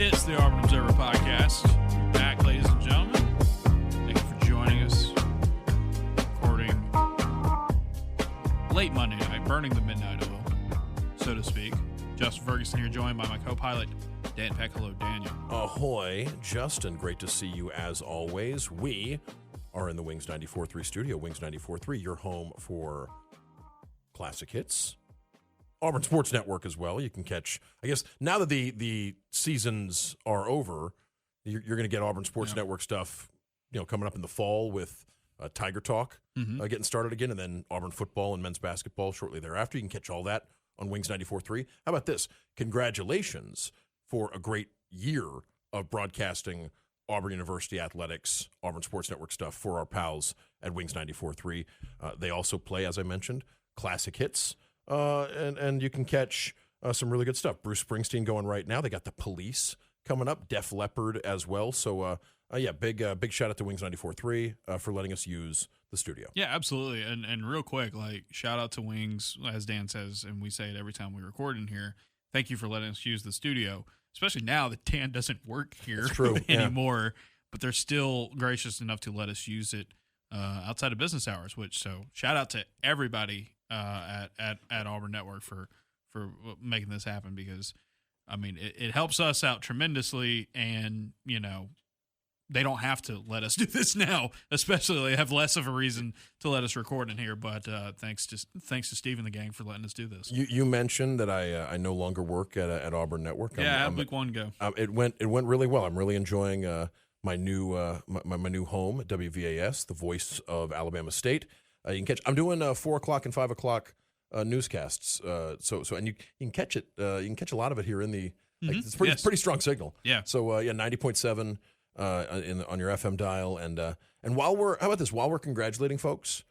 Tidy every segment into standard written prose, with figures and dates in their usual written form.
It's the Auburn Observer Podcast. Back, ladies and gentlemen. Thank you for joining us. Recording late Monday night, burning the midnight oil, so to speak. Justin Ferguson here, joined by my co-pilot, Dan Peck. Hello, Daniel. Ahoy, Justin. Great to see you as always. We are in the Wings 94.3 studio. Wings 94.3, your home for classic hits. Auburn Sports Network as well. You can catch, I guess, now that the seasons are over, you're going to get Auburn Sports Network stuff, coming up in the fall with Tiger Talk getting started again, and then Auburn football and men's basketball shortly thereafter. You can catch all that on Wings 94.3. How about this? Congratulations for a great year of broadcasting Auburn University athletics, Auburn Sports Network stuff for our pals at Wings 94.3. They also play, as I mentioned, classic hits. And you can catch some really good stuff. Bruce Springsteen going right now. They got The Police coming up, Def Leppard as well. So, big shout out to Wings 94.3 for letting us use the studio. Yeah, absolutely. And real quick, shout out to Wings, as Dan says, and we say it every time we record in here. Thank you for letting us use the studio, especially now that Dan doesn't work here anymore. But they're still gracious enough to let us use it outside of business hours. So shout out to everybody at Auburn Network for making this happen, because it helps us out tremendously, and they don't have to let us do this now, especially they have less of a reason to let us record in here. But thanks to Steve and the gang for letting us do this. You mentioned that I no longer work at Auburn Network. How'd week one go? It went really well. I'm really enjoying my new my new home at WVAS, the voice of Alabama State. You can catch. I'm doing 4 o'clock and 5 o'clock newscasts. And you can catch it. You can catch a lot of it here in the. It's pretty strong signal. Yeah. So 90.7 on your FM dial, and while we're congratulating folks,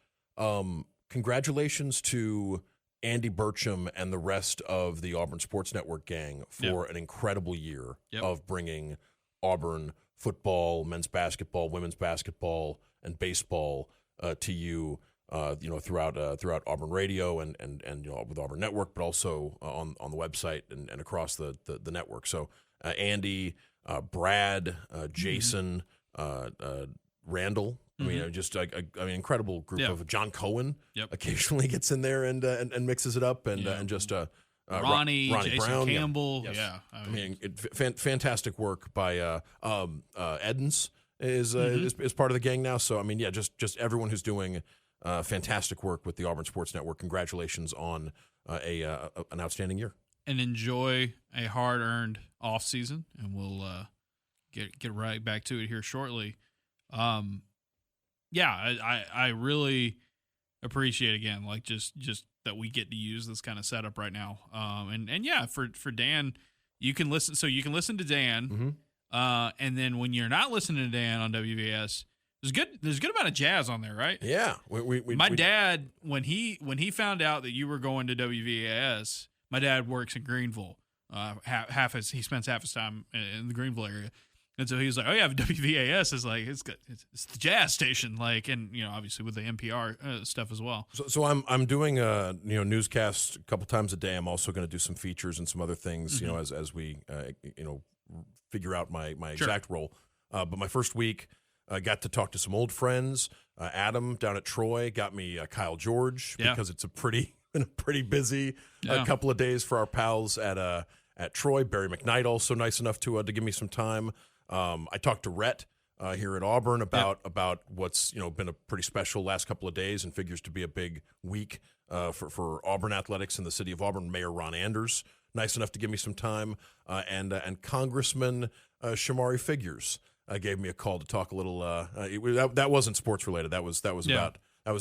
congratulations to Andy Burcham and the rest of the Auburn Sports Network gang for an incredible year of bringing Auburn football, men's basketball, women's basketball, and baseball to you. Throughout Auburn radio and with Auburn Network, but also on the website and across the network. So Andy, Brad, Jason, Randall. Incredible group of John Cohen. Occasionally gets in there and mixes it up and just Ronnie Jason Brown, Campbell. Fantastic work by Edens is part of the gang now. So just everyone who's doing fantastic work with the Auburn Sports Network. Congratulations on an outstanding year. And enjoy a hard-earned off season, and we'll get right back to it here shortly. I really appreciate again, just that we get to use this kind of setup right now. For Dan, you can listen. So you can listen to Dan, and then when you're not listening to Dan on WVS. There's a good amount of jazz on there, right? Yeah. My dad, when he found out that you were going to WVAS, my dad works in Greenville. He spends half his time in the Greenville area, and so he was like, "Oh yeah, WVAS is it's the jazz station, and obviously with the NPR stuff as well." So I'm doing newscasts a couple times a day. I'm also going to do some features and some other things, as we figure out my exact role. But my first week. Got to talk to some old friends. Adam down at Troy got me Kyle George because it's been a pretty busy couple of days for our pals at Troy. Barry McKnight also nice enough to give me some time. I talked to Rhett here at Auburn about what's been a pretty special last couple of days and figures to be a big week for Auburn athletics in the city of Auburn. Mayor Ron Anders nice enough to give me some time, and Congressman Shamari Figures. Gave me a call to talk a little. That wasn't sports related. That was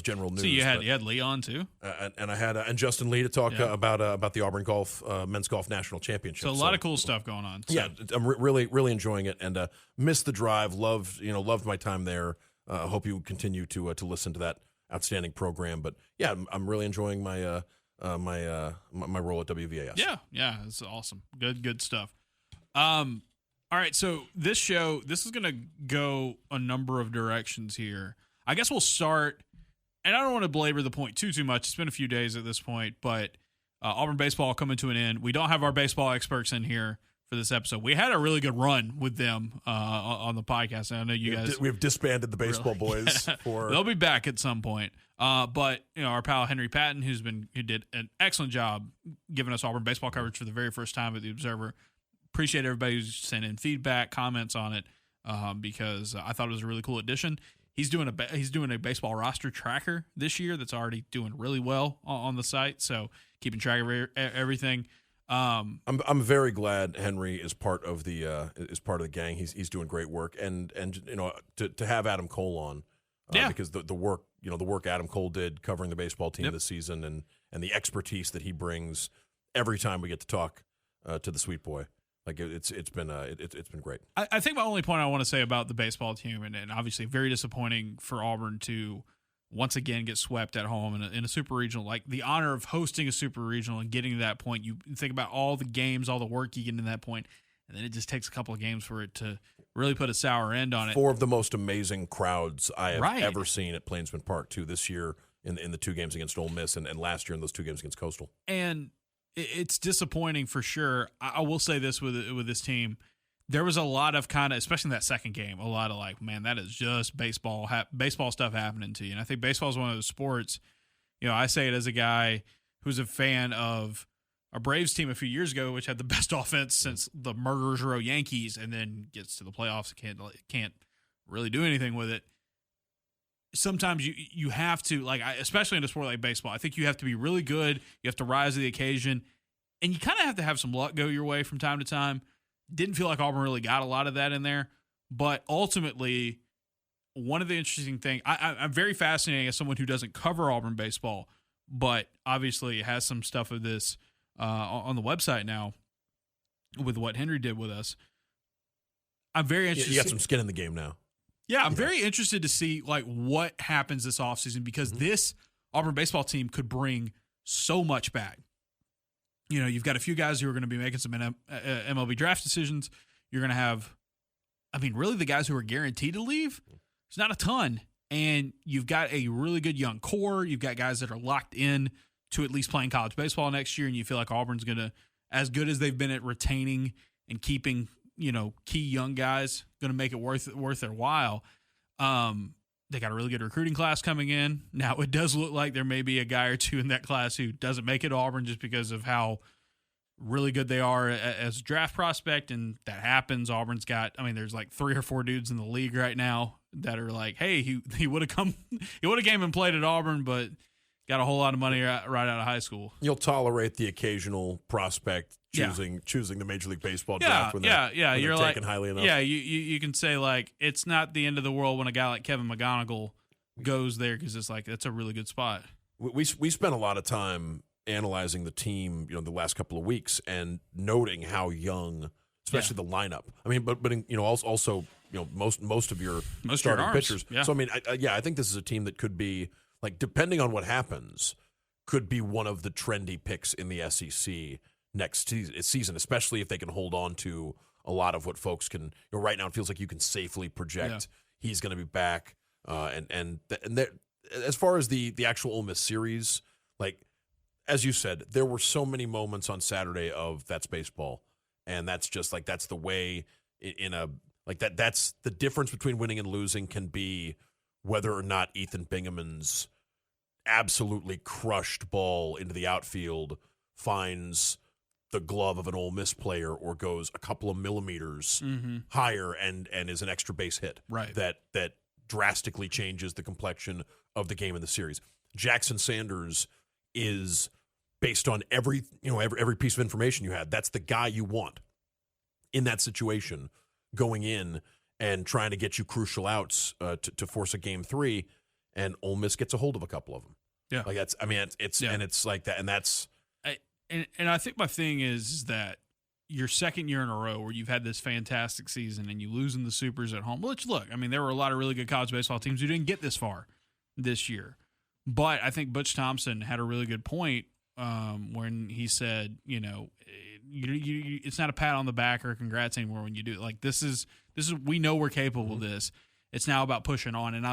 general news. So you had Leon too, and I had and Justin Lee to talk about the Auburn golf men's golf national championship. So a lot of cool stuff going on. So. Yeah, I'm really enjoying it and missed the drive. Loved my time there. Hope you continue to listen to that outstanding program. But yeah, I'm really enjoying my my role at WVAS. Yeah, it's awesome. Good stuff. All right, so this is going to go a number of directions here. I guess we'll start, and I don't want to belabor the point too much. It's been a few days at this point, but Auburn baseball coming to an end. We don't have our baseball experts in here for this episode. We had a really good run with them on the podcast. I know you guys. We've disbanded the baseball boys. They'll be back at some point. But our pal Henry Patton, who did an excellent job giving us Auburn baseball coverage for the very first time at the Observer. Appreciate everybody who's sent in feedback, comments on it, because I thought it was a really cool addition. He's doing a baseball roster tracker this year that's already doing really well on the site. So keeping track of everything. I'm very glad Henry is part of the gang. He's doing great work, and to have Adam Cole on, because the work Adam Cole did covering the baseball team this season, and the expertise that he brings every time we get to talk to the sweet boy. Like it's been great. I think my only point I want to say about the baseball team, and obviously very disappointing for Auburn to once again get swept at home in a super regional. Like the honor of hosting a super regional and getting to that point, you think about all the games, all the work you get to that point, and then it just takes a couple of games for it to really put a sour end on it. 4 of the most amazing crowds I have ever seen at Plainsman Park, too, this year in the 2 games against Ole Miss and last year in those 2 games against Coastal. And it's disappointing for sure. I will say this with this team. There was a lot of kind of, especially in that second game, a lot of like, man, that is just baseball stuff happening to you. And I think baseball is one of those sports, I say it as a guy who's a fan of a Braves team a few years ago, which had the best offense since the Murderers Row Yankees, and then gets to the playoffs and can't really do anything with it. Sometimes you have to, especially in a sport like baseball, I think you have to be really good. You have to rise to the occasion, and you kind of have to have some luck go your way from time to time. Didn't feel like Auburn really got a lot of that in there, but ultimately, one of the interesting things, I'm very fascinated as someone who doesn't cover Auburn baseball, but obviously has some stuff of this on the website now with what Henry did with us. I'm very interested. You got some skin in the game now. Yeah, I'm very interested to see what happens this offseason, because this Auburn baseball team could bring so much back. You've got a few guys who are going to be making some MLB draft decisions. You're going to have, really the guys who are guaranteed to leave, it's not a ton. And you've got a really good young core. You've got guys that are locked in to at least playing college baseball next year, and you feel like Auburn's going to, as good as they've been at retaining and keeping key young guys, going to make it worth their while. They got a really good recruiting class coming in. Now, it does look like there may be a guy or two in that class who doesn't make it to Auburn just because of how really good they are as a draft prospect, and that happens. Auburn's got, there's 3 or 4 dudes in the league right now that are like, hey, he would have came and played at Auburn, but got a whole lot of money right out of high school. You'll tolerate the occasional prospect choosing the Major League Baseball draft when they're you're taken highly enough. Yeah, you can say it's not the end of the world when a guy like Kevin McGonigal goes there, because it's that's a really good spot. We spent a lot of time analyzing the team, the last couple of weeks, and noting how young, especially the lineup. But also most of your starting pitchers. Yeah. So I think this is a team that could be, depending on what happens, could be one of the trendy picks in the SEC next season, especially if they can hold on to a lot of what folks can. Right now, it feels like you can safely project he's going to be back. And as far as the actual Ole Miss series, as you said, there were so many moments on Saturday of that's baseball, and that's just that's the way that's the difference between winning and losing can be whether or not Ethan Bingham's absolutely crushed ball into the outfield finds the glove of an Ole Miss player or goes a couple of millimeters higher and is an extra base hit. Right. That drastically changes the complexion of the game in the series. Jackson Sanders is, based on every piece of information you had, that's the guy you want in that situation going in and trying to get you crucial outs to force a game 3, and Ole Miss gets a hold of a couple of them. Yeah, and it's like that, and that's. And I think my thing is that your second year in a row where you've had this fantastic season and you lose in the Supers at home. Which, look, there were a lot of really good college baseball teams who didn't get this far this year. But I think Butch Thompson had a really good point when he said, it's not a pat on the back or congrats anymore when you do it. This is we know we're capable of this. It's now about pushing on. And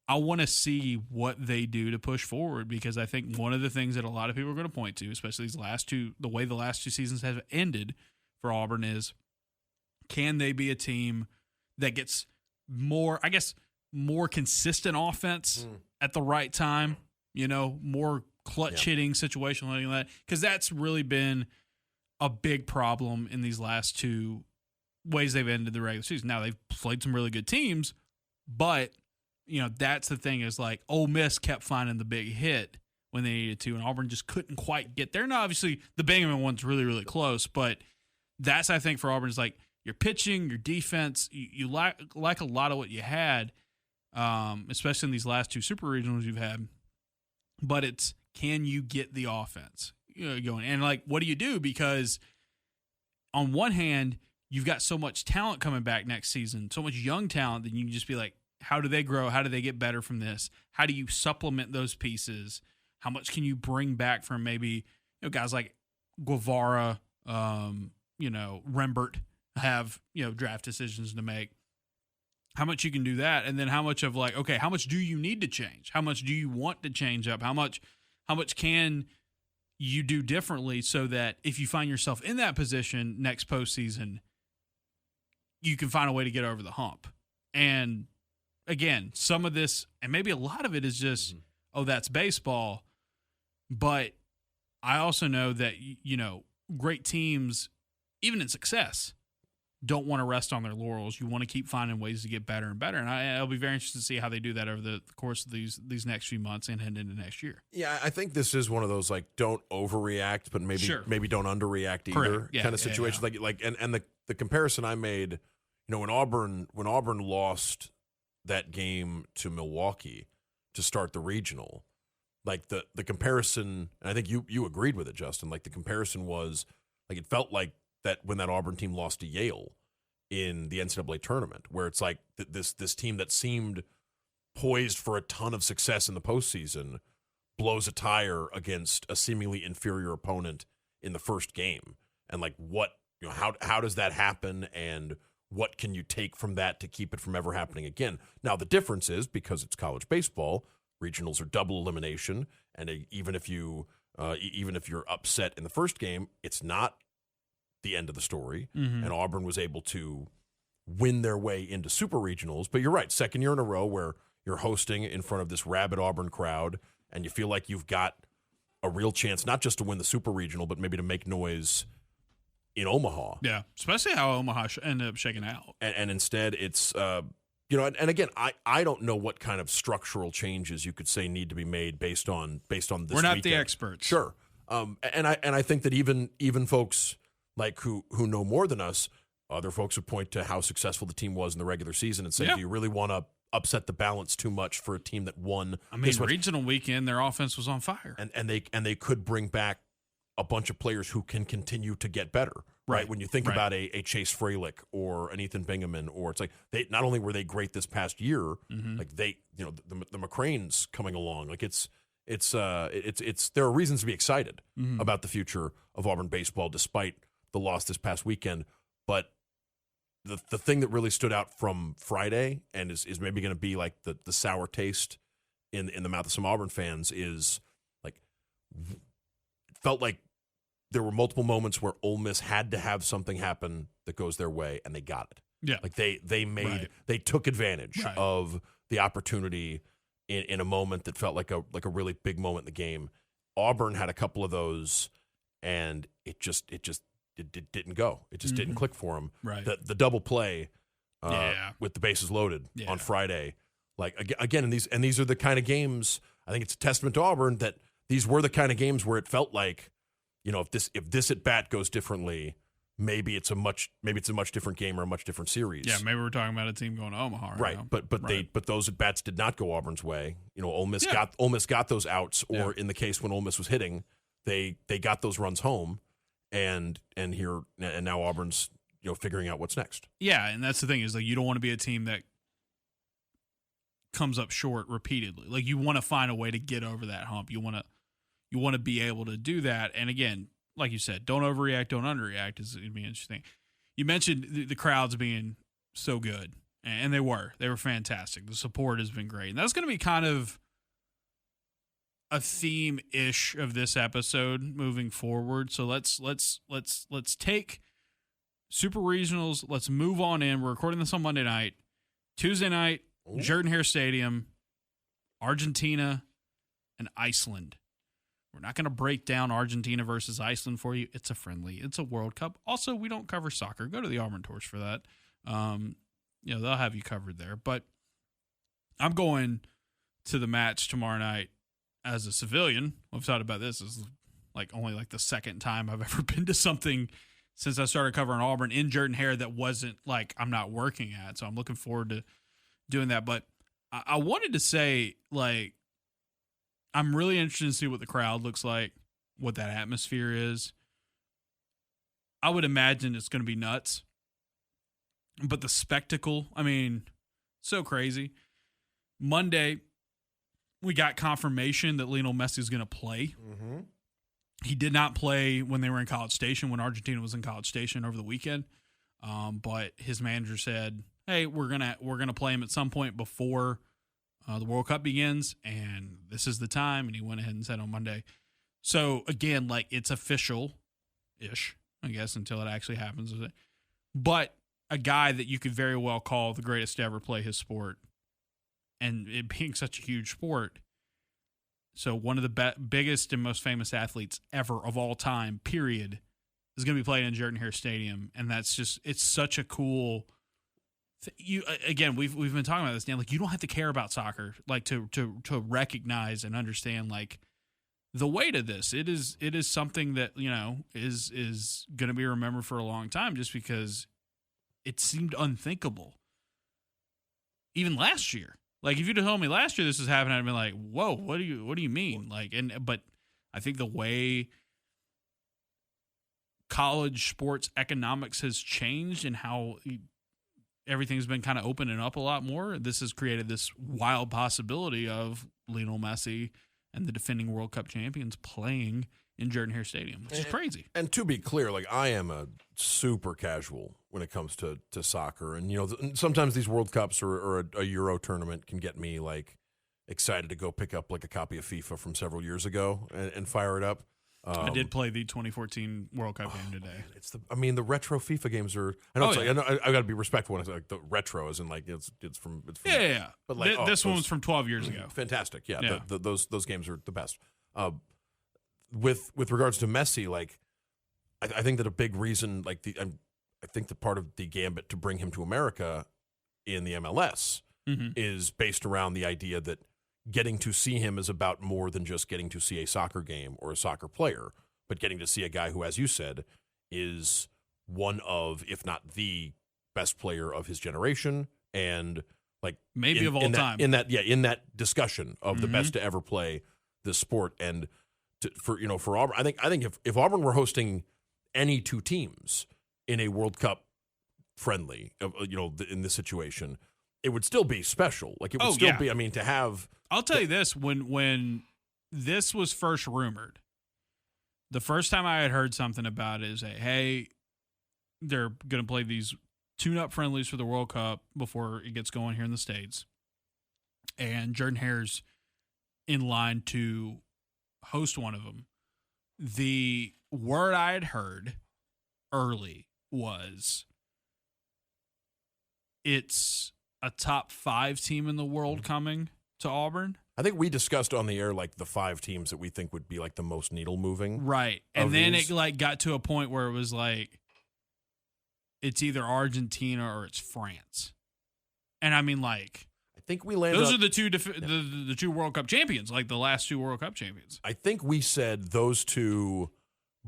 I want to see what they do to push forward, because I think one of the things that a lot of people are going to point to, especially the way the last 2 seasons have ended for Auburn is, can they be a team that gets more consistent offense at the right time, more clutch hitting, situational hitting, that, because that's really been a big problem in these last two ways they've ended the regular season. Now, they've played some really good teams, but that's the thing, is like Ole Miss kept finding the big hit when they needed to, and Auburn just couldn't quite get there. Now, obviously, the Binghamton one's really, really close, but that's, I think, for Auburn, is like your pitching, your defense, you like a lot of what you had, especially in these last two super regionals you've had, but it's, can you get the offense going? And like, what do you do? Because on one hand, you've got so much talent coming back next season, so much young talent, that you can just be like, how do they grow? How do they get better from this? How do you supplement those pieces? How much can you bring back from maybe guys like Guevara, Rembert have draft decisions to make? How much you can do that, and then how much of like, okay, how much do you need to change? How much do you want to change up? How much can you do differently so that if you find yourself in that position next postseason, you can find a way to get over the hump? And again, some of this, and maybe a lot of it, is just, that's baseball. But I also know that, great teams, even in success, don't want to rest on their laurels. You want to keep finding ways to get better and better. And I'll be very interested to see how they do that over the course of these next few months and head into next year. Yeah, I think this is one of those, like, don't overreact, but maybe don't underreact either kind of situations. Yeah. Like the comparison I made, when Auburn lost that game to Milwaukee to start the regional, like the comparison, and I think you agreed with it, Justin, like the comparison was, like, it felt like that when that Auburn team lost to Yale in the NCAA tournament, where it's like this team that seemed poised for a ton of success in the postseason blows a tire against a seemingly inferior opponent in the first game. And like, what, how does that happen, and what can you take from that to keep it from ever happening again? Now, the difference is, because it's college baseball, regionals are double elimination, and even if you're upset in the first game, it's not the end of the story. And Auburn was able to win their way into super regionals. But you're right, second year in a row where you're hosting in front of this rabid Auburn crowd, and you feel like you've got a real chance not just to win the super regional, but maybe to make noise in Omaha. Yeah, especially how Omaha ended up shaking out. And instead it's and again, I don't know what kind of structural changes you could say need to be made based on this. We're not weekend. The experts. Sure. And I think that even folks like who know more than us, other folks would point to how successful the team was in the regular season and say, do you really want to upset the balance too much for a team that won? I mean, regional weekend, their offense was on fire. And they could bring back a bunch of players who can continue to get better. Right. When you think about a Chase Fralick or an Ethan Bingaman, or it's like, they not only were they great this past year, like they, the McCranes coming along, like it's there are reasons to be excited about the future of Auburn baseball despite the loss this past weekend. But the thing that really stood out from Friday, and is maybe going to be like the sour taste in the mouth of some Auburn fans, is like, felt like there were multiple moments where Ole Miss had to have something happen that goes their way, and they got it. Yeah, like they took advantage of the opportunity in a moment that felt like a really big moment in the game. Auburn had a couple of those, and it didn't go. It just didn't click for them. Right. The double play with the bases loaded on Friday, like again, and these are the kind of games. I think it's a testament to Auburn that these were the kind of games where it felt like, if this at bat goes differently, maybe it's a much different game or a much different series. Yeah, maybe we're talking about a team going to Omaha right now. But those at bats did not go Auburn's way. Ole Miss got those outs, or in the case when Ole Miss was hitting, they got those runs home, and now Auburn's figuring out what's next. Yeah, and that's the thing, is like, you don't want to be a team that comes up short repeatedly. Like, you want to find a way to get over that hump. You want to be able to do that. And again, like you said, don't overreact, don't underreact. It'd be interesting. You mentioned the crowds being so good, and they were fantastic. The support has been great, and that's going to be kind of a theme-ish of this episode moving forward. So let's take Super Regionals, let's move on in. We're recording this on Monday night. Tuesday night, Jordan-Hare Stadium, Argentina and Iceland. We're not going to break down Argentina versus Iceland for you. It's a friendly. It's a World Cup. Also, we don't cover soccer. Go to the Auburn Torch for that. They'll have you covered there. But I'm going to the match tomorrow night as a civilian. We've thought about this. This is only the second time I've ever been to something since I started covering Auburn in Jordan-Hare that wasn't I'm not working at. So I'm looking forward to doing that. But I wanted to say, I'm really interested to see what the crowd looks like, what that atmosphere is. I would imagine it's going to be nuts. But the spectacle, so crazy. Monday, we got confirmation that Lionel Messi is going to play. Mm-hmm. He did not play when they were in College Station, when Argentina was in College Station over the weekend. But his manager said, "Hey, we're gonna play him at some point before the World Cup begins, and this is the time." And he went ahead and said on Monday. So again, it's official-ish, I guess, until it actually happens. But a guy that you could very well call the greatest to ever play his sport, and it being such a huge sport. So one of the biggest and most famous athletes ever of all time, period, is going to be playing in Jordan-Hare Stadium, and that's it's such a cool. Again, we've been talking about this, Dan. You don't have to care about soccer, to recognize and understand the weight of this. It is something that is going to be remembered for a long time, just because it seemed unthinkable. Even last year. If you'd have told me last year this was happening, I'd been like, "Whoa, what do you mean?" But I think the way college sports economics has changed and how everything's been kind of opening up a lot more, this has created this wild possibility of Lionel Messi and the defending World Cup champions playing in Jordan-Hare Stadium, which is crazy. And to be clear, I am a super casual when it comes to soccer. And, sometimes these World Cups or a Euro tournament can get me, excited to go pick up, a copy of FIFA from several years ago and fire it up. I did play the 2014 World Cup game today. Man, the retro FIFA games are. I know I got to be respectful when I say the retro, as in it's from. Yeah. But this one was from 12 years ago. Fantastic, yeah. Those games are the best. With regards to Messi, I think that a big reason, I think that part of the gambit to bring him to America in the MLS is based around the idea that getting to see him is about more than just getting to see a soccer game or a soccer player, but getting to see a guy who, as you said, is one of, if not the best player of his generation, and maybe of all time in that discussion of the best to ever play this sport. And for Auburn, I think if Auburn were hosting any two teams in a World Cup friendly, in this situation, it would still be special. It would still be. To have. I'll tell you this: when this was first rumored, the first time I had heard something about it is that, hey, they're going to play these tune-up friendlies for the World Cup before it gets going here in the States, and Jordan-Hare's in line to host one of them. The word I had heard early was it's a top 5 team in the world coming to Auburn. I think we discussed on the air the 5 teams that we think would be the most needle moving. Right. And then these. It got to a point where it was it's either Argentina or it's France. And I think we landed. Those are the two the 2 World Cup champions, the last 2 World Cup champions. I think we said those 2,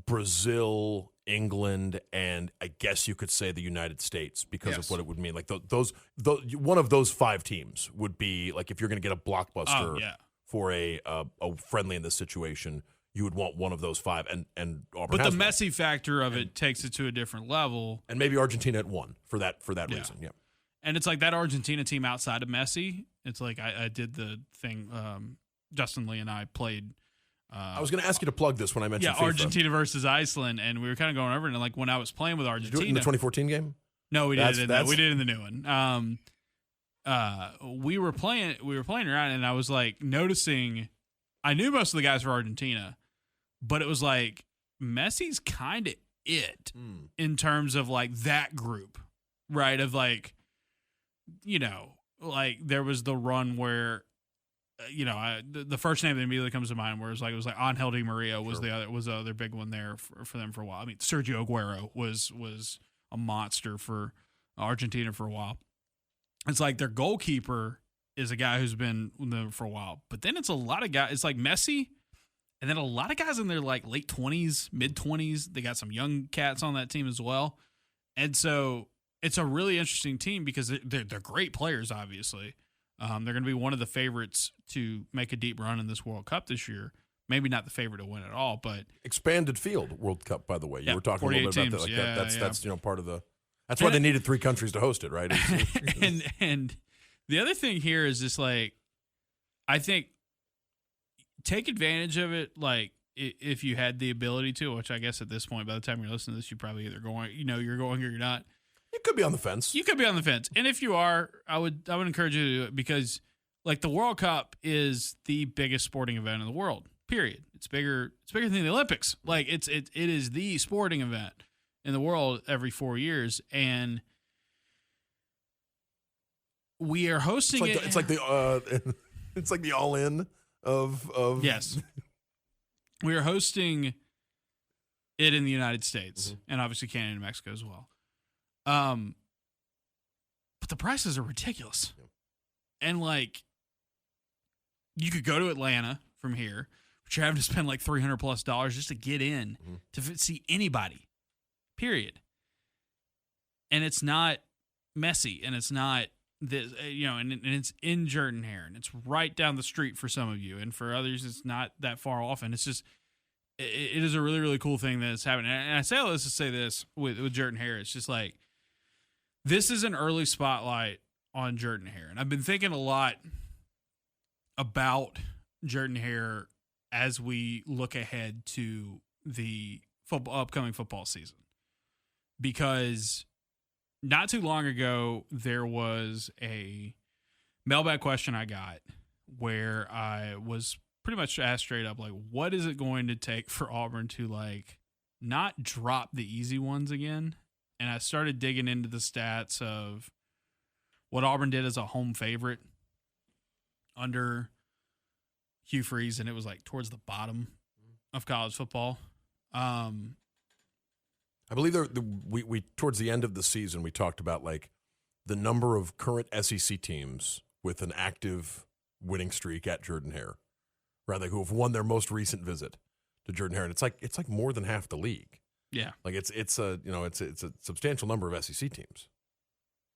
Brazil, England, and I guess you could say the United States because of what it would mean. Those one of those 5 teams would be if you're going to get a blockbuster for a friendly in this situation, you would want one of those 5. And Auburn. But the Messi factor of it takes it to a different level. And maybe Argentina at 1 for that reason. Yeah. And it's that Argentina team outside of Messi. It's I did the thing. Justin Lee and I played. I was going to ask you to plug this when I mentioned FIFA. Argentina versus Iceland, and we were kind of going over it. And when I was playing with Argentina, did you do it in the 2014 game? No, we did it. We did it in the new one. We were playing around, and I was noticing. I knew most of the guys were Argentina, but it was Messi's kind of it in terms of like that group, right? Of like, you know, like there was the run where, you know, the first name that immediately comes to mind where it was like Angel Di Maria was the other big one there for them for a while. I mean, Sergio Aguero was a monster for Argentina for a while. It's like their goalkeeper is a guy who's been with them for a while, but then it's a lot of guys. It's like Messi, and then a lot of guys in their like late 20s, mid 20s. They got some young cats on that team as well, and so it's a really interesting team because they're great players. Obviously, they're going to be one of the favorites to make a deep run in this World Cup this year. Maybe not the favorite to win at all, but expanded field World Cup, by the way. You were talking a little bit about that. Like that's you know, part of the. That's why they needed 3 countries to host it, right? And the other thing here is just like, I think take advantage of it. Like if you had the ability to, which I guess at this point, by the time you're listening to this, you probably either going, you know, you're going or you're not. You could be on the fence. You could be on the fence, and if you are, I would encourage you to do it because, like, the World Cup is the biggest sporting event in the world. Period. It's bigger than the Olympics. Like it is the sporting event in the world every 4 years, and we are hosting it. It's like the all-in of yes. We are hosting it in the United States, and obviously Canada and Mexico as well. But the prices are ridiculous, and like you could go to Atlanta from here, but you're having to spend like $300+ just to get in to see anybody. Period. And it's not messy, and it's not this, you know, and it's in Jordan-Hare, and it's right down the street for some of you, and for others, it's not that far off. And it's just, it is a really, really cool thing that is happening. And I say all this to say this with Jordan-Hare. It's just like, this is an early spotlight on Jordan-Hare, and I've been thinking a lot about Jordan-Hare as we look ahead to the upcoming football season. Because not too long ago, there was a mailbag question I got where I was pretty much asked straight up, like, what is it going to take for Auburn to, like, not drop the easy ones again? And I started digging into the stats of what Auburn did as a home favorite under Hugh Freeze, and it was, like, towards the bottom of college football. I believe we towards the end of the season, we talked about like the number of current SEC teams with an active winning streak at Jordan-Hare, rather who have won their most recent visit to Jordan-Hare, and it's like more than half the league. Yeah, like it's a substantial number of SEC teams.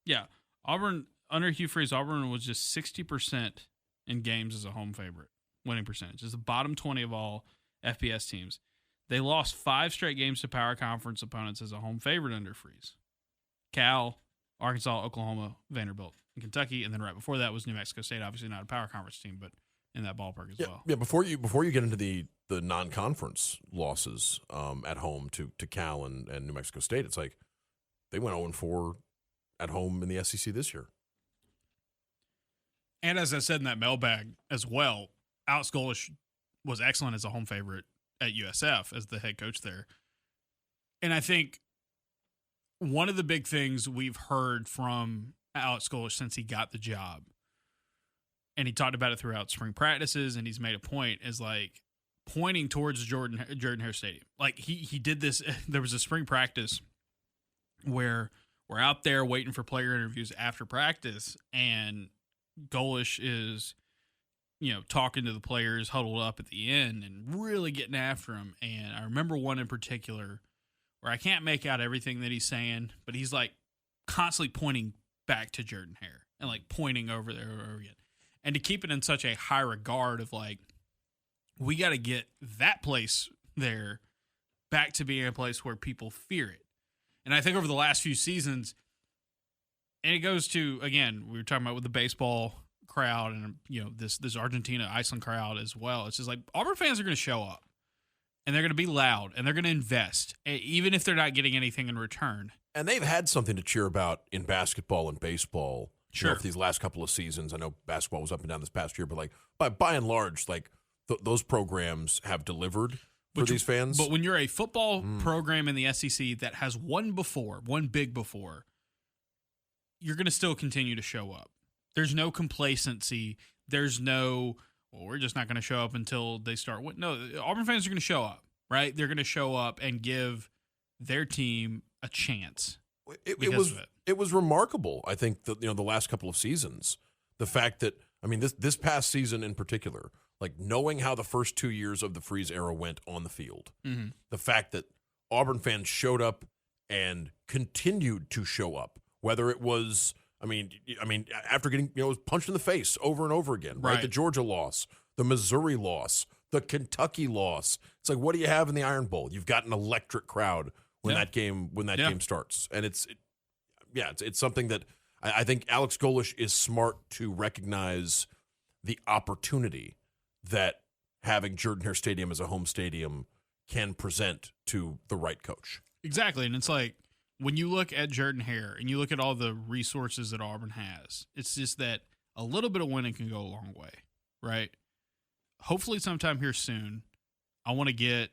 Yeah, Auburn under Hugh Freeze, Auburn was just 60% in games as a home favorite winning percentage. It's the bottom 20 of all FBS teams. They lost 5 straight games to power conference opponents as a home favorite under Freeze. Cal, Arkansas, Oklahoma, Vanderbilt, and Kentucky, and then right before that was New Mexico State. Obviously not a power conference team, but in that ballpark as well. Yeah, before you get into the non-conference losses at home to Cal and New Mexico State, it's like they went 0-4 at home in the SEC this year. And as I said in that mailbag as well, Alex Golesh was excellent as a home favorite at USF as the head coach there. And I think one of the big things we've heard from Alex Golesh since he got the job, and he talked about it throughout spring practices, and he's made a point, is like pointing towards Jordan-Hare Stadium. Like he did this. There was a spring practice where we're out there waiting for player interviews after practice, and Golesh is, you know, talking to the players huddled up at the end and really getting after them. And I remember one in particular where I can't make out everything that he's saying, but he's like constantly pointing back to Jordan-Hare and like pointing over there over again. And to keep it in such a high regard of like, we got to get that place there back to being a place where people fear it. And I think over the last few seasons, and it goes to, again, we were talking about with the baseball crowd and, you know, this Argentina-Iceland crowd as well. It's just like Auburn fans are going to show up and they're going to be loud and they're going to invest, even if they're not getting anything in return. And they've had something to cheer about in basketball and baseball. Sure. You know, for these last couple of seasons. I know basketball was up and down this past year, but like by and large, like those programs have delivered for these fans. But when you're a football program in the SEC that has won big before, you're going to still continue to show up. There's no complacency. There's no, well, we're just not going to show up until they start. No, Auburn fans are going to show up, right? They're going to show up and give their team a chance. It was remarkable, I think, the last couple of seasons. The fact that, this past season in particular, like knowing how the first 2 years of the Freeze era went on the field, the fact that Auburn fans showed up and continued to show up, whether it was, after getting punched in the face over and over again, right? The Georgia loss, the Missouri loss, the Kentucky loss. It's like, what do you have in the Iron Bowl? You've got an electric crowd when that game starts, and it's something that I think Alex Golesh is smart to recognize the opportunity that having Jordan-Hare Stadium as a home stadium can present to the right coach. Exactly, and it's like when you look at Jordan-Hare and you look at all the resources that Auburn has, it's just that a little bit of winning can go a long way, right? Hopefully sometime here soon, I want to get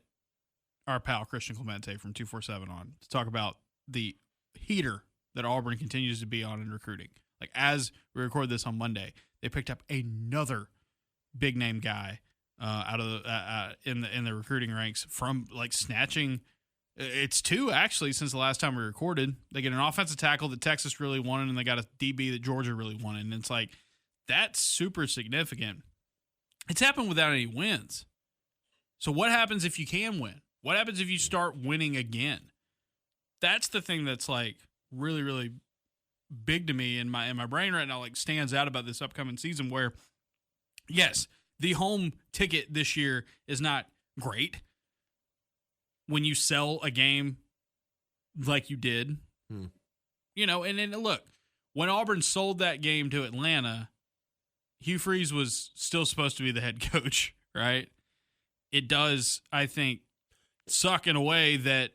our pal Christian Clemente from 247 on to talk about the heater that Auburn continues to be on in recruiting. Like, as we record this on Monday, they picked up another big name guy out of in the recruiting ranks from like snatching. It's two actually since the last time we recorded. They get an offensive tackle that Texas really wanted, and they got a DB that Georgia really wanted. And it's like, that's super significant. It's happened without any wins. So what happens if you can win? What happens if you start winning again? That's the thing that's like really, really big to me in my brain right now, like stands out about this upcoming season where, yes, the home ticket this year is not great. When you sell a game like you did, and then look, when Auburn sold that game to Atlanta, Hugh Freeze was still supposed to be the head coach, right? It does, I think, suck in a way that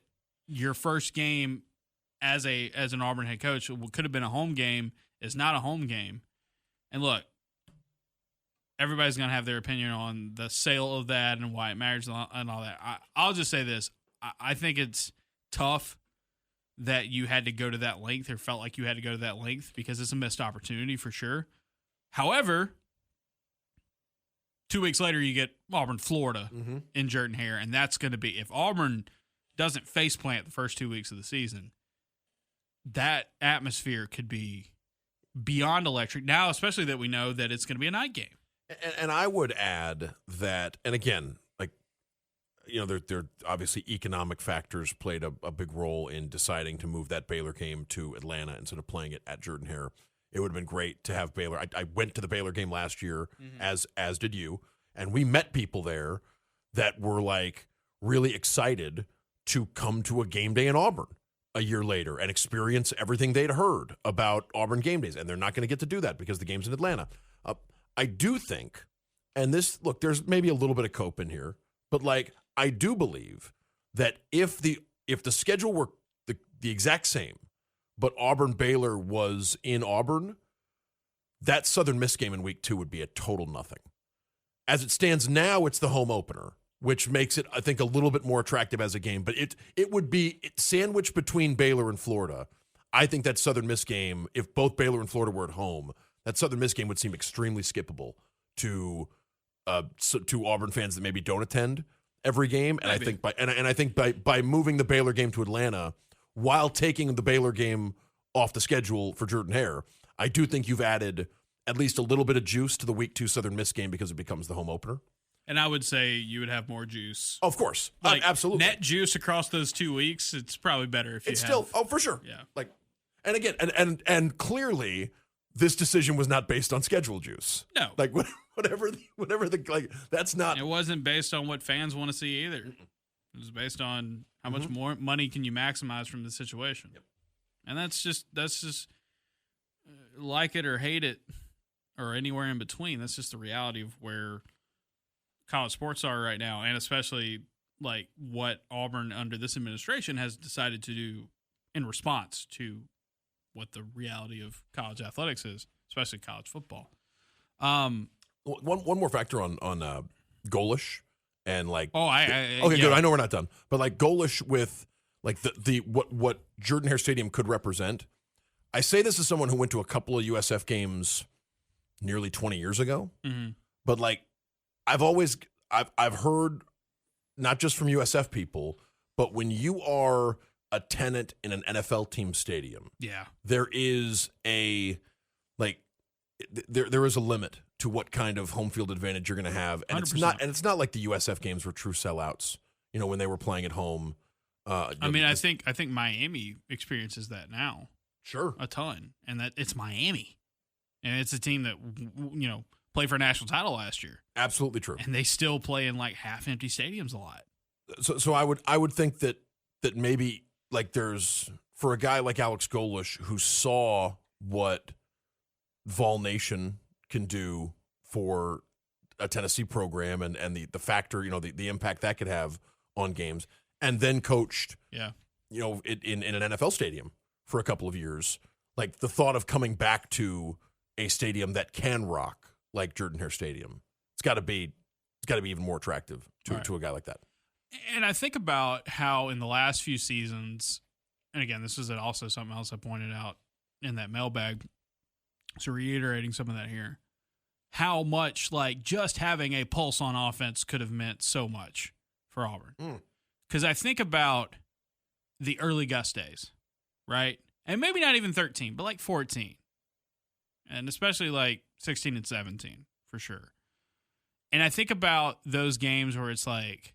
your first game as an Auburn head coach could have been a home game is not a home game. And look, everybody's going to have their opinion on the sale of that and why it matters and all that. I'll just say this. I think it's tough that you had to go to that length or felt like you had to go to that length because it's a missed opportunity for sure. However, 2 weeks later, you get Auburn, Florida in Jordan-Hare, and that's going to be, if Auburn doesn't faceplant the first 2 weeks of the season, that atmosphere could be beyond electric. Now, especially that we know that it's going to be a night game. And I would add that, and again, there obviously economic factors played a big role in deciding to move that Baylor game to Atlanta instead of playing it at Jordan-Hare. It would have been great to have Baylor. I went to the Baylor game last year, as did you, and we met people there that were like really excited to come to a game day in Auburn a year later and experience everything they'd heard about Auburn game days, and they're not going to get to do that because the game's in Atlanta. I do think, and there's maybe a little bit of cope in here, but I do believe that if the schedule were the exact same, but Auburn-Baylor was in Auburn, that Southern Miss game in week 2 would be a total nothing. As it stands now, it's the home opener, which makes it, I think, a little bit more attractive as a game. But it would be sandwiched between Baylor and Florida. I think that Southern Miss game, if both Baylor and Florida were at home, that Southern Miss game would seem extremely skippable to Auburn fans that maybe don't attend every game. And I think by moving the Baylor game to Atlanta while taking the Baylor game off the schedule for Jordan-Hare, I do think you've added at least a little bit of juice to the week 2 Southern Miss game because it becomes the home opener. And I would say you would have more juice. Of course. Absolutely. Net juice across those 2 weeks, it's probably better if you for sure. Yeah. And again, and clearly this decision was not based on schedule juice. No. That's not. It wasn't based on what fans want to see either. It was based on how much more money can you maximize from the situation. Yep. And that's just like it or hate it or anywhere in between. That's just the reality of where college sports are right now, and especially like what Auburn under this administration has decided to do in response to what the reality of college athletics is, especially college football. One more factor on Golesh and like okay, good. I know we're not done, but like Golesh with like the what Jordan-Hare Stadium could represent. I say this as someone who went to a couple of USF games nearly 20 years ago, but like I've heard not just from USF people, but when you are a tenant in an NFL team stadium, there is a there is a limit to what kind of home field advantage you're going to have, and 100%. it's not like the USF games were true sellouts. You know, when they were playing at home. I think Miami experiences that now. Sure, a ton, and that it's Miami, and it's a team that played for a national title last year. Absolutely true, and they still play in like half-empty stadiums a lot. So I would think that maybe like there's for a guy like Alex Golesh who saw what Vol Nation can do for a Tennessee program and the factor, the impact that could have on games, and then coached, in an NFL stadium for a couple of years. Like the thought of coming back to a stadium that can rock like Jordan-Hare Stadium, it's got to be even more attractive to a guy like that. And I think about how in the last few seasons, and again, this is also something else I pointed out in that mailbag, so reiterating some of that here, how much like just having a pulse on offense could have meant so much for Auburn. Because I think about the early Gus days, right? And maybe not even 13, but like 14. And especially like 16 and 17, for sure. And I think about those games where it's like,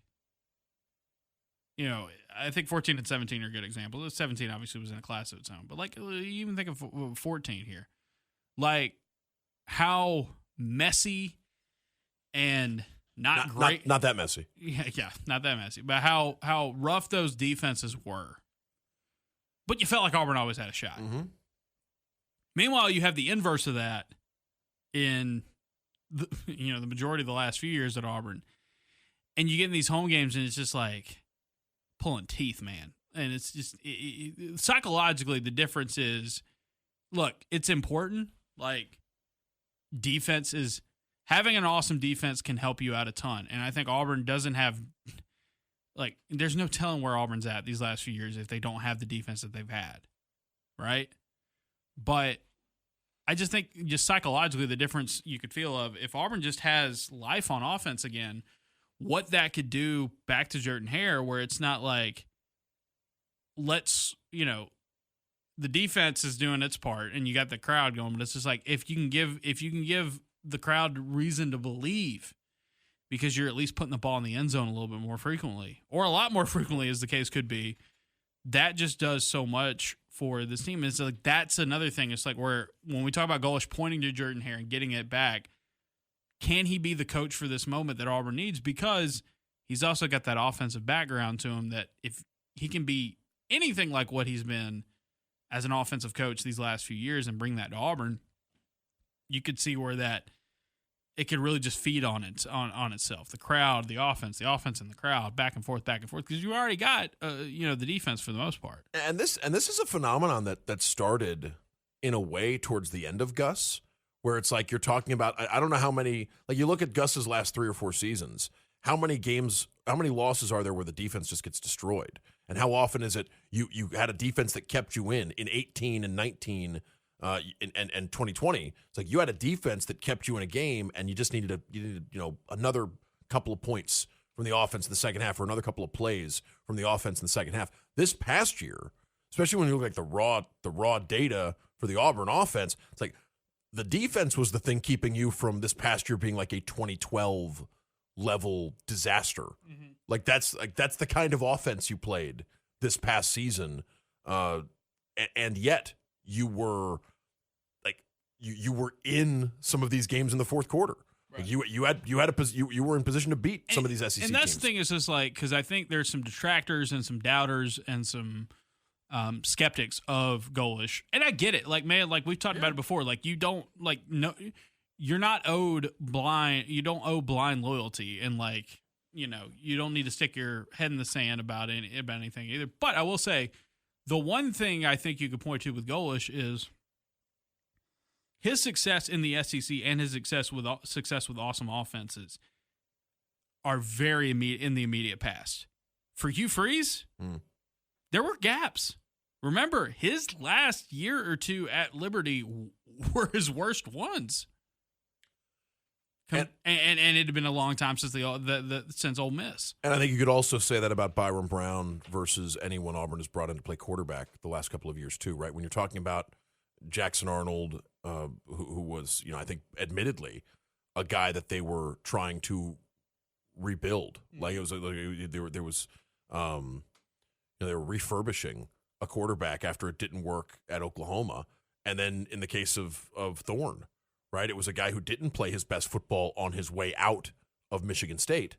I think 14 and 17 are good examples. 17 obviously was in a class of its own. But like, you even think of 14 here. Like, how messy and not great. Not that messy. Yeah, not that messy. But how rough those defenses were. But you felt like Auburn always had a shot. Mm-hmm. Meanwhile, you have the inverse of that in the majority of the last few years at Auburn. And you get in these home games and it's just like pulling teeth, man. And it's just psychologically the difference is, look, it's important. Like, defense is having an awesome defense can help you out a ton. And I think Auburn doesn't have, like, there's no telling where Auburn's at these last few years if they don't have the defense that they've had, right? But I just think just psychologically the difference you could feel of if Auburn just has life on offense again, what that could do back to Jordan-Hare where it's not like, the defense is doing its part and you got the crowd going, but it's just like if you can give the crowd reason to believe because you're at least putting the ball in the end zone a little bit more frequently, or a lot more frequently as the case could be, that just does so much for this team. It's like that's another thing. It's like where when we talk about Golesh pointing to Jordan-Hare and getting it back, can he be the coach for this moment that Auburn needs? Because he's also got that offensive background to him that if he can be anything like what he's been as an offensive coach these last few years and bring that to Auburn, you could see where that it could really just feed on itself. The crowd, the offense and the crowd, back and forth, because you already got the defense for the most part. And this is a phenomenon that started in a way towards the end of Gus, where it's like you're talking about, I don't know how many, like you look at Gus's last 3 or 4 seasons, how many losses are there where the defense just gets destroyed? And how often is it you had a defense that kept you in 18 and 19 and 2020? It's like you had a defense that kept you in a game and you just needed another couple of points from the offense in the second half or another couple of plays from the offense in the second half. This past year, especially when you look at the raw data for the Auburn offense, it's like the defense was the thing keeping you from this past year being like a 2012 level disaster. Mm-hmm. Like that's the kind of offense you played this past season, and yet you were like you were in some of these games in the fourth quarter. Right. Like you were in position to beat some of these SEC teams. And that's the thing is just like because I think there's some detractors and some doubters and some skeptics of Golesh, and I get it. Like man, like we've talked about it before. Like you don't like no. You're not owed blind. You don't owe blind loyalty, and like you don't need to stick your head in the sand about anything either. But I will say, the one thing I think you could point to with Golesh is his success in the SEC and his success with awesome offenses are very in the immediate past. For Hugh Freeze, there were gaps. Remember, his last year or two at Liberty were his worst ones. And it had been a long time since since Ole Miss. And I think you could also say that about Byron Brown versus anyone Auburn has brought in to play quarterback the last couple of years too, right? When you're talking about Jackson Arnold, who was, I think admittedly a guy that they were trying to rebuild. Like it was they were refurbishing a quarterback after it didn't work at Oklahoma. And then in the case of Thorne, right, it was a guy who didn't play his best football on his way out of Michigan State,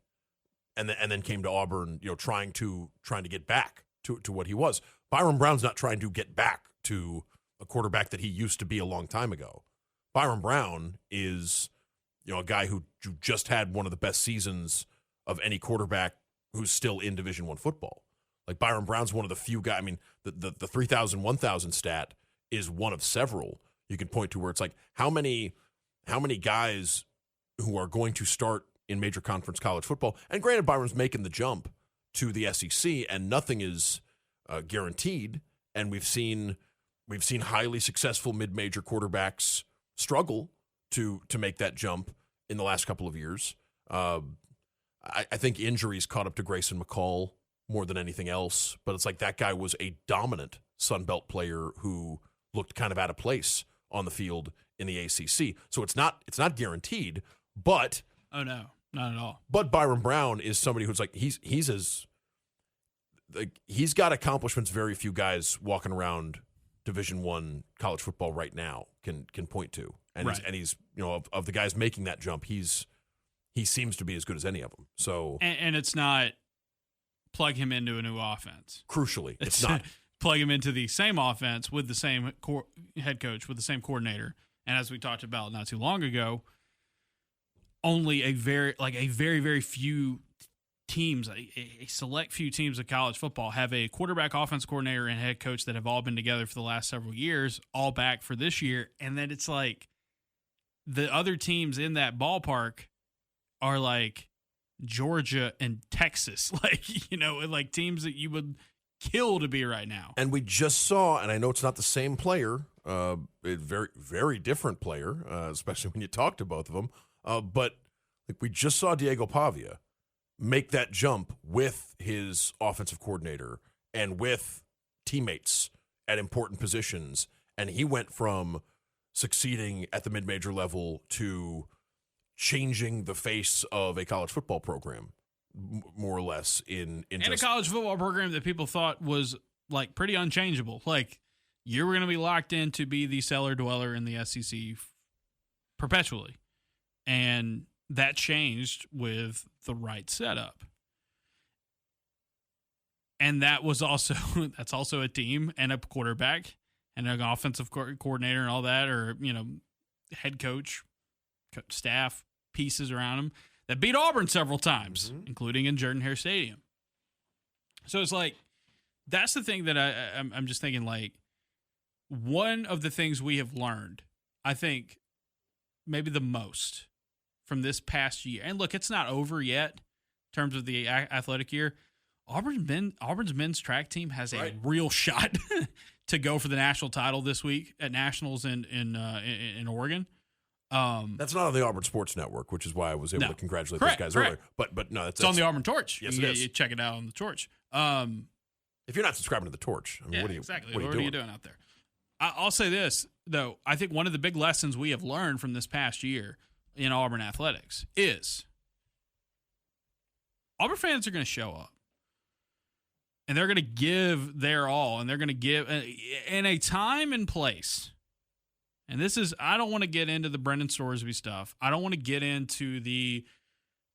and then came to Auburn, trying to get back to what he was. Byron Brown's not trying to get back to a quarterback that he used to be a long time ago. Byron Brown is, a guy who just had one of the best seasons of any quarterback who's still in Division I football. Like Byron Brown's one of the few guys. I mean, the 3,000, 1,000 stat is one of several you can point to where it's like how many guys who are going to start in major conference college football. And granted, Byron's making the jump to the SEC, and nothing is guaranteed. And we've seen highly successful mid-major quarterbacks struggle to make that jump in the last couple of years. I think injuries caught up to Grayson McCall more than anything else, but it's like that guy was a dominant Sun Belt player who looked kind of out of place on the field in the ACC. So it's not guaranteed, but oh no, not at all. But Byron Brown is somebody who's like he's got accomplishments very few guys walking around Division I college football right now can point to. And right. he's of the guys making that jump, he seems to be as good as any of them. So and it's not plug him into a new offense. Crucially, it's not. Plug him into the same offense with the same head coach, with the same coordinator. And as we talked about not too long ago, only a very, very few teams, a select few teams of college football have a quarterback, offense coordinator, and head coach that have all been together for the last several years, all back for this year. And then it's like the other teams in that ballpark are like Georgia and Texas, like teams that you would kill to be right now. And we just saw, and I know it's not the same player, a very, very different player, especially when you talk to both of them, but we just saw Diego Pavia make that jump with his offensive coordinator and with teammates at important positions, and he went from succeeding at the mid-major level to changing the face of a college football program, more or less, in a college football program that people thought was like pretty unchangeable. Like you were going to be locked in to be the cellar dweller in the SEC perpetually, and that changed with the right setup. And that's also a team and a quarterback and an offensive coordinator and all that, or head coach, staff, pieces around him that beat Auburn several times, including in Jordan-Hare Stadium. So it's like, that's the thing that I'm just thinking, like, one of the things we have learned, I think, maybe the most from this past year, and look, it's not over yet in terms of the athletic year. Auburn's men's track team has a real shot to go for the national title this week at nationals in Oregon. That's not on the Auburn Sports Network, which is why I was able to congratulate those guys earlier. But no, it's on the Auburn Torch. Yes, it is. You check it out on the Torch. If you're not subscribing to the Torch, I mean, what are you doing out there? I'll say this, though. I think one of the big lessons we have learned from this past year in Auburn athletics is Auburn fans are going to show up. And they're going to give their all, and they're going to give in a time and place. And this is, I don't want to get into the Brendan Storsby stuff. I don't want to get into the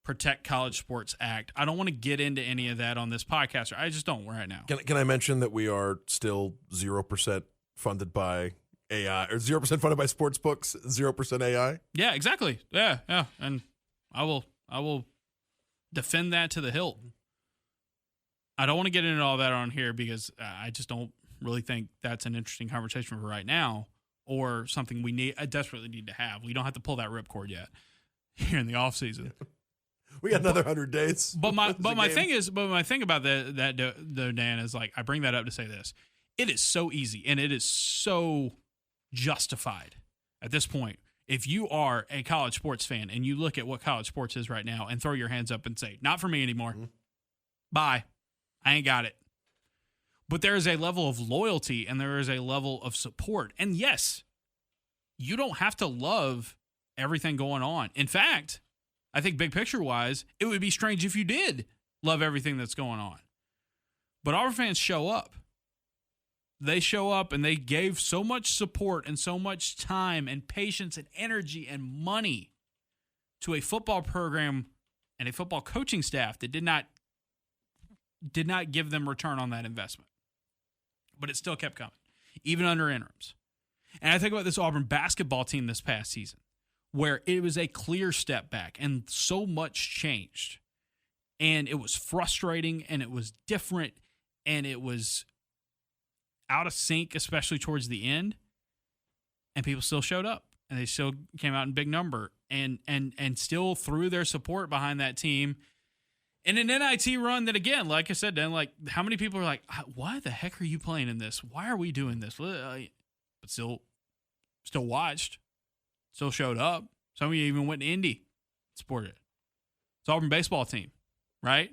Protect College Sports Act. I don't want to get into any of that on this podcast. I just don't right now. Can I mention that we are still 0% funded by AI, or 0% funded by sports books, 0% AI? Yeah, exactly. Yeah. And I will defend that to the hilt. I don't want to get into all that on here because I just don't really think that's an interesting conversation for right now, or something I desperately need to have. We don't have to pull that ripcord yet here in the off season. We got another 100 days. But my thing about that though, Dan, is like I bring that up to say this: it is so easy and it is so justified at this point. If you are a college sports fan and you look at what college sports is right now and throw your hands up and say, "Not for me anymore. Mm-hmm. Bye, I ain't got it." But there is a level of loyalty and there is a level of support. And yes, you don't have to love everything going on. In fact, I think big picture wise, it would be strange if you did love everything that's going on. But Auburn fans show up. They show up and they gave so much support and so much time and patience and energy and money to a football program and a football coaching staff that did not give them return on that investment. But it still kept coming, even under interims. And I think about this Auburn basketball team this past season, where it was a clear step back and so much changed. And it was frustrating and it was different and it was out of sync, especially towards the end. And people still showed up and they still came out in big number and still threw their support behind that team. And an NIT run that, again, like I said, Dan, like how many people are like, why the heck are you playing in this? Why are we doing this? But still watched, still showed up. Some of you even went to Indy, supported it. It's Auburn baseball team, right?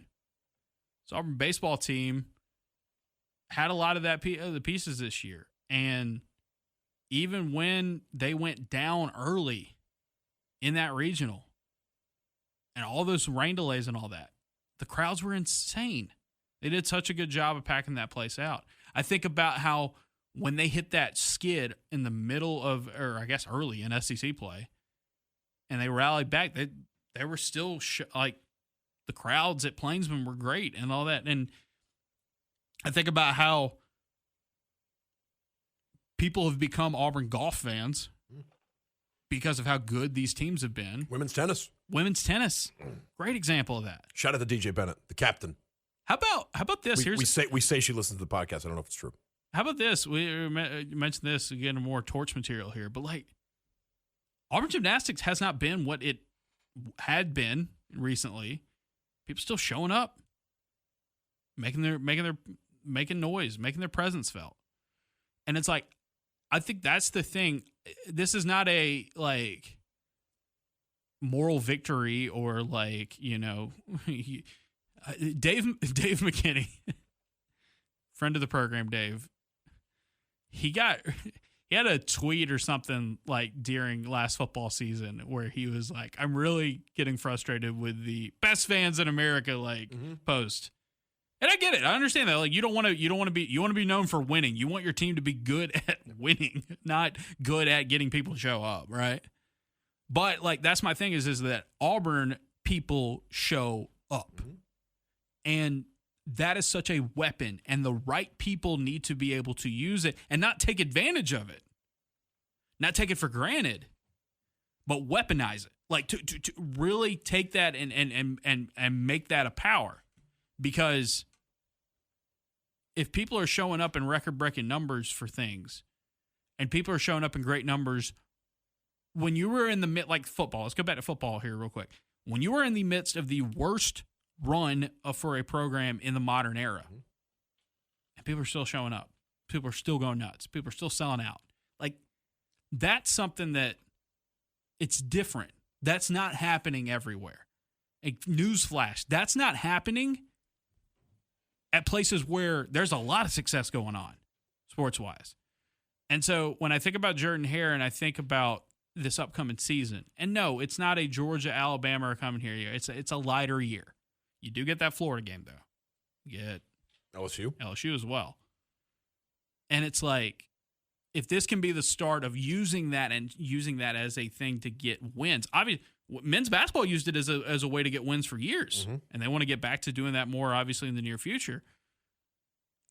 It's Auburn baseball team had a lot of the pieces this year. And even when they went down early in that regional and all those rain delays and all that, the crowds were insane. They did such a good job of packing that place out. I think about how when they hit that skid in the middle of, or I guess early in SEC play, and they rallied back, they were still like the crowds at Plainsman were great and all that. And I think about how people have become Auburn golf fans because of how good these teams have been. Women's tennis. Great example of that. Shout out to DJ Bennett, the captain. How about this? We say she listens to the podcast. I don't know if it's true. How about this? We mentioned this again, more torch material here, but like Auburn gymnastics has not been what it had been recently. People still showing up, making noise, making their presence felt, and it's like I think that's the thing. This is not a like moral victory or like, you know, Dave McKinney, friend of the program, Dave, he had a tweet or something like during last football season where he was like, I'm really getting frustrated with the best fans in America, like post. And I get it. I understand that. Like you want to be known for winning. You want your team to be good at winning, not good at getting people to show up, right? But like that's my thing is that Auburn people show up. And that is such a weapon, and the right people need to be able to use it and not take advantage of it. Not take it for granted, but weaponize it. Like to really take that and make that a power. Because if people are showing up in record-breaking numbers for things, and people are showing up in great numbers, when you were in the like football, let's go back to football here real quick. When you were in the midst of the worst run for a program in the modern era, and people are still showing up, people are still going nuts, people are still selling out. Like that's something that it's different. That's not happening everywhere. A newsflash, that's not happening at places where there's a lot of success going on, sports-wise. And so when I think about Jordan-Hare and I think about this upcoming season, and no, it's not a Georgia, Alabama coming here year. It's a lighter year. You do get that Florida game, though. You get LSU as well. And it's like, if this can be the start of using that as a thing to get wins. Obviously, men's basketball used it as a way to get wins for years, and they want to get back to doing that more, obviously, in the near future.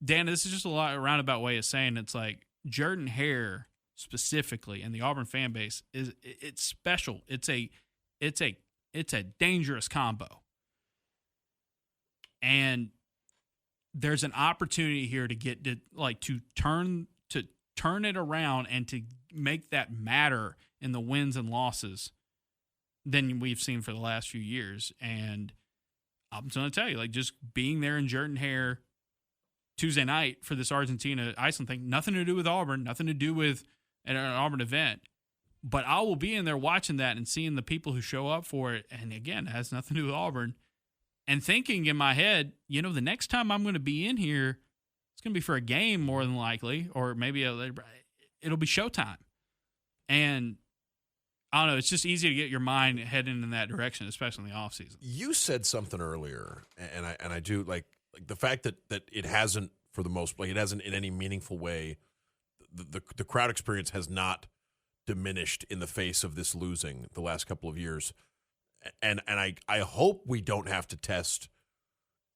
Dan, this is just a roundabout way of saying it's like Jordan-Hare specifically and the Auburn fan base it's special. It's a dangerous combo, and there's an opportunity here to get to turn it around and to make that matter in the wins and losses than we've seen for the last few years. And I'm going to tell you, like, just being there in Jordan-Hare Tuesday night for this Argentina-Iceland thing, nothing to do with Auburn, nothing to do with an Auburn event. But I will be in there watching that and seeing the people who show up for it. And again, it has nothing to do with Auburn. And thinking in my head, you know, the next time I'm going to be in here, it's going to be for a game more than likely, or maybe it'll be showtime. And I don't know, it's just easy to get your mind heading in that direction, especially in the offseason. You said something earlier, and I do like the fact that it hasn't, for the most part, it hasn't in any meaningful way, the crowd experience has not diminished in the face of this losing the last couple of years. And I hope we don't have to test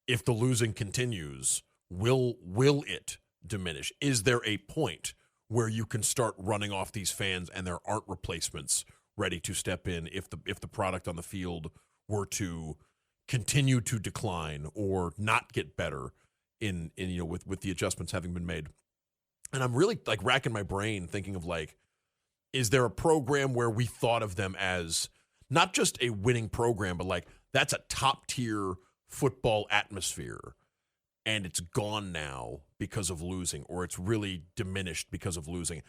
if the losing continues, will it diminish? Is there a point where you can start running off these fans and there aren't replacements ready to step in if the product on the field were to continue to decline or not get better in you know with the adjustments having been made? And I'm really like racking my brain thinking of like, is there a program where we thought of them as not just a winning program, but like that's a top tier football atmosphere, and it's gone now because of losing, or it's really diminished because of losing?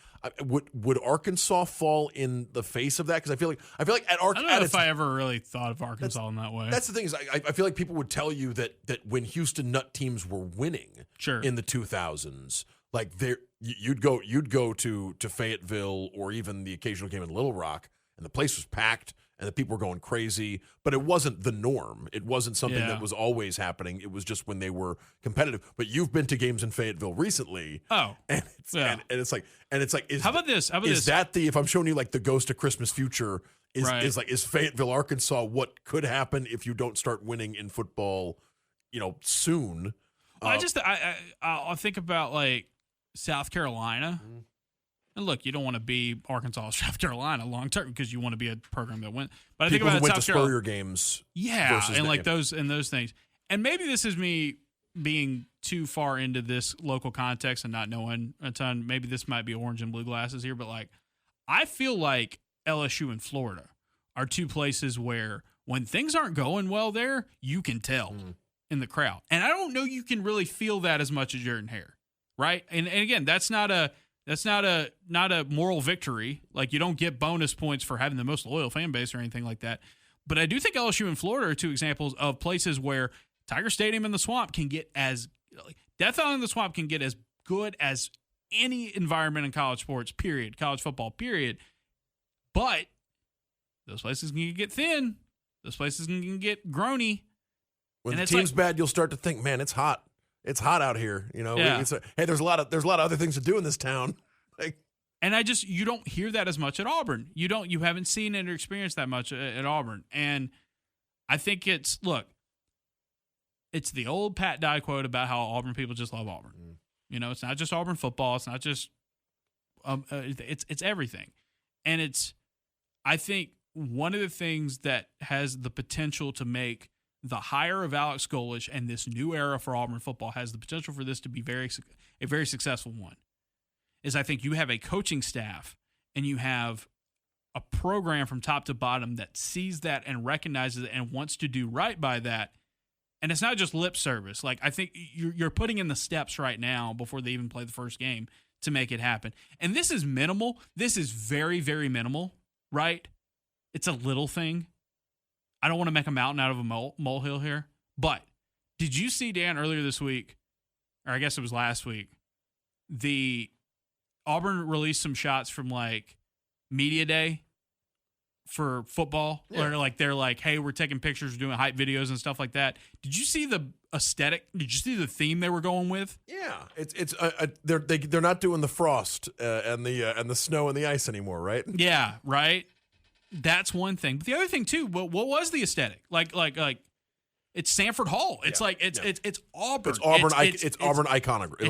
Would Arkansas fall in the face of that? Because I feel like at Arkansas, I don't know if I ever really thought of Arkansas in that way. That's the thing is I feel like people would tell you that when Houston Nut teams were winning in the 2000s, like you'd go to Fayetteville or even the occasional game in Little Rock, and the place was packed and the people were going crazy, but it wasn't the norm. It wasn't something that was always happening. It was just when they were competitive. But you've been to games in Fayetteville recently. Oh, and it's like how about this? Is that if I'm showing you like the Ghost of Christmas Future is Fayetteville, Arkansas, what could happen if you don't start winning in football, you know, soon? I think about like South Carolina. Mm-hmm. And look, you don't want to be Arkansas, South Carolina long term because you want to be a program that wins. But I people think about who went South to Spurrier games, and like those things. And maybe this is me being too far into this local context and not knowing a ton. Maybe this might be orange and blue glasses here, but like I feel like LSU and Florida are two places where when things aren't going well there, you can tell in the crowd. And I don't know you can really feel that as much as Jordan-Hare, right? And again, that's not a moral victory. Like, you don't get bonus points for having the most loyal fan base or anything like that. But I do think LSU and Florida are two examples of places where Tiger Stadium in the Swamp can get Death Island in the Swamp can get as good as any environment in college sports, period, college football, period. But those places can get thin. Those places can get groany. When the team's bad, you'll start to think, man, it's hot. It's hot out here, you know. Yeah. Hey, there's a lot of other things to do in this town. And you don't hear that as much at Auburn. You haven't seen it or experienced that much at Auburn. And I think it's the old Pat Dye quote about how Auburn people just love Auburn. You know, it's not just Auburn football. It's not just it's everything. And I think one of the things that has the potential to make the hire of Alex Golesh and this new era for Auburn football has the potential for this to be a very successful one, is I think you have a coaching staff and you have a program from top to bottom that sees that and recognizes it and wants to do right by that. And it's not just lip service. Like, I think you're putting in the steps right now before they even play the first game to make it happen. And this is minimal. This is very, very minimal, right? It's a little thing. I don't want to make a mountain out of a molehill here, but did you see, Dan, earlier this week, or I guess it was last week, the Auburn released some shots from like media day for football, where like they're like, hey, we're taking pictures, doing hype videos and stuff like that. Did you see the aesthetic? Did you see the theme they were going with? Yeah, they're not doing the frost and the snow and the ice anymore, right? Yeah, right. That's one thing. But the other thing too, what was the aesthetic? Like it's Sanford Hall. It's it's Auburn. It's Auburn. It's Auburn iconography.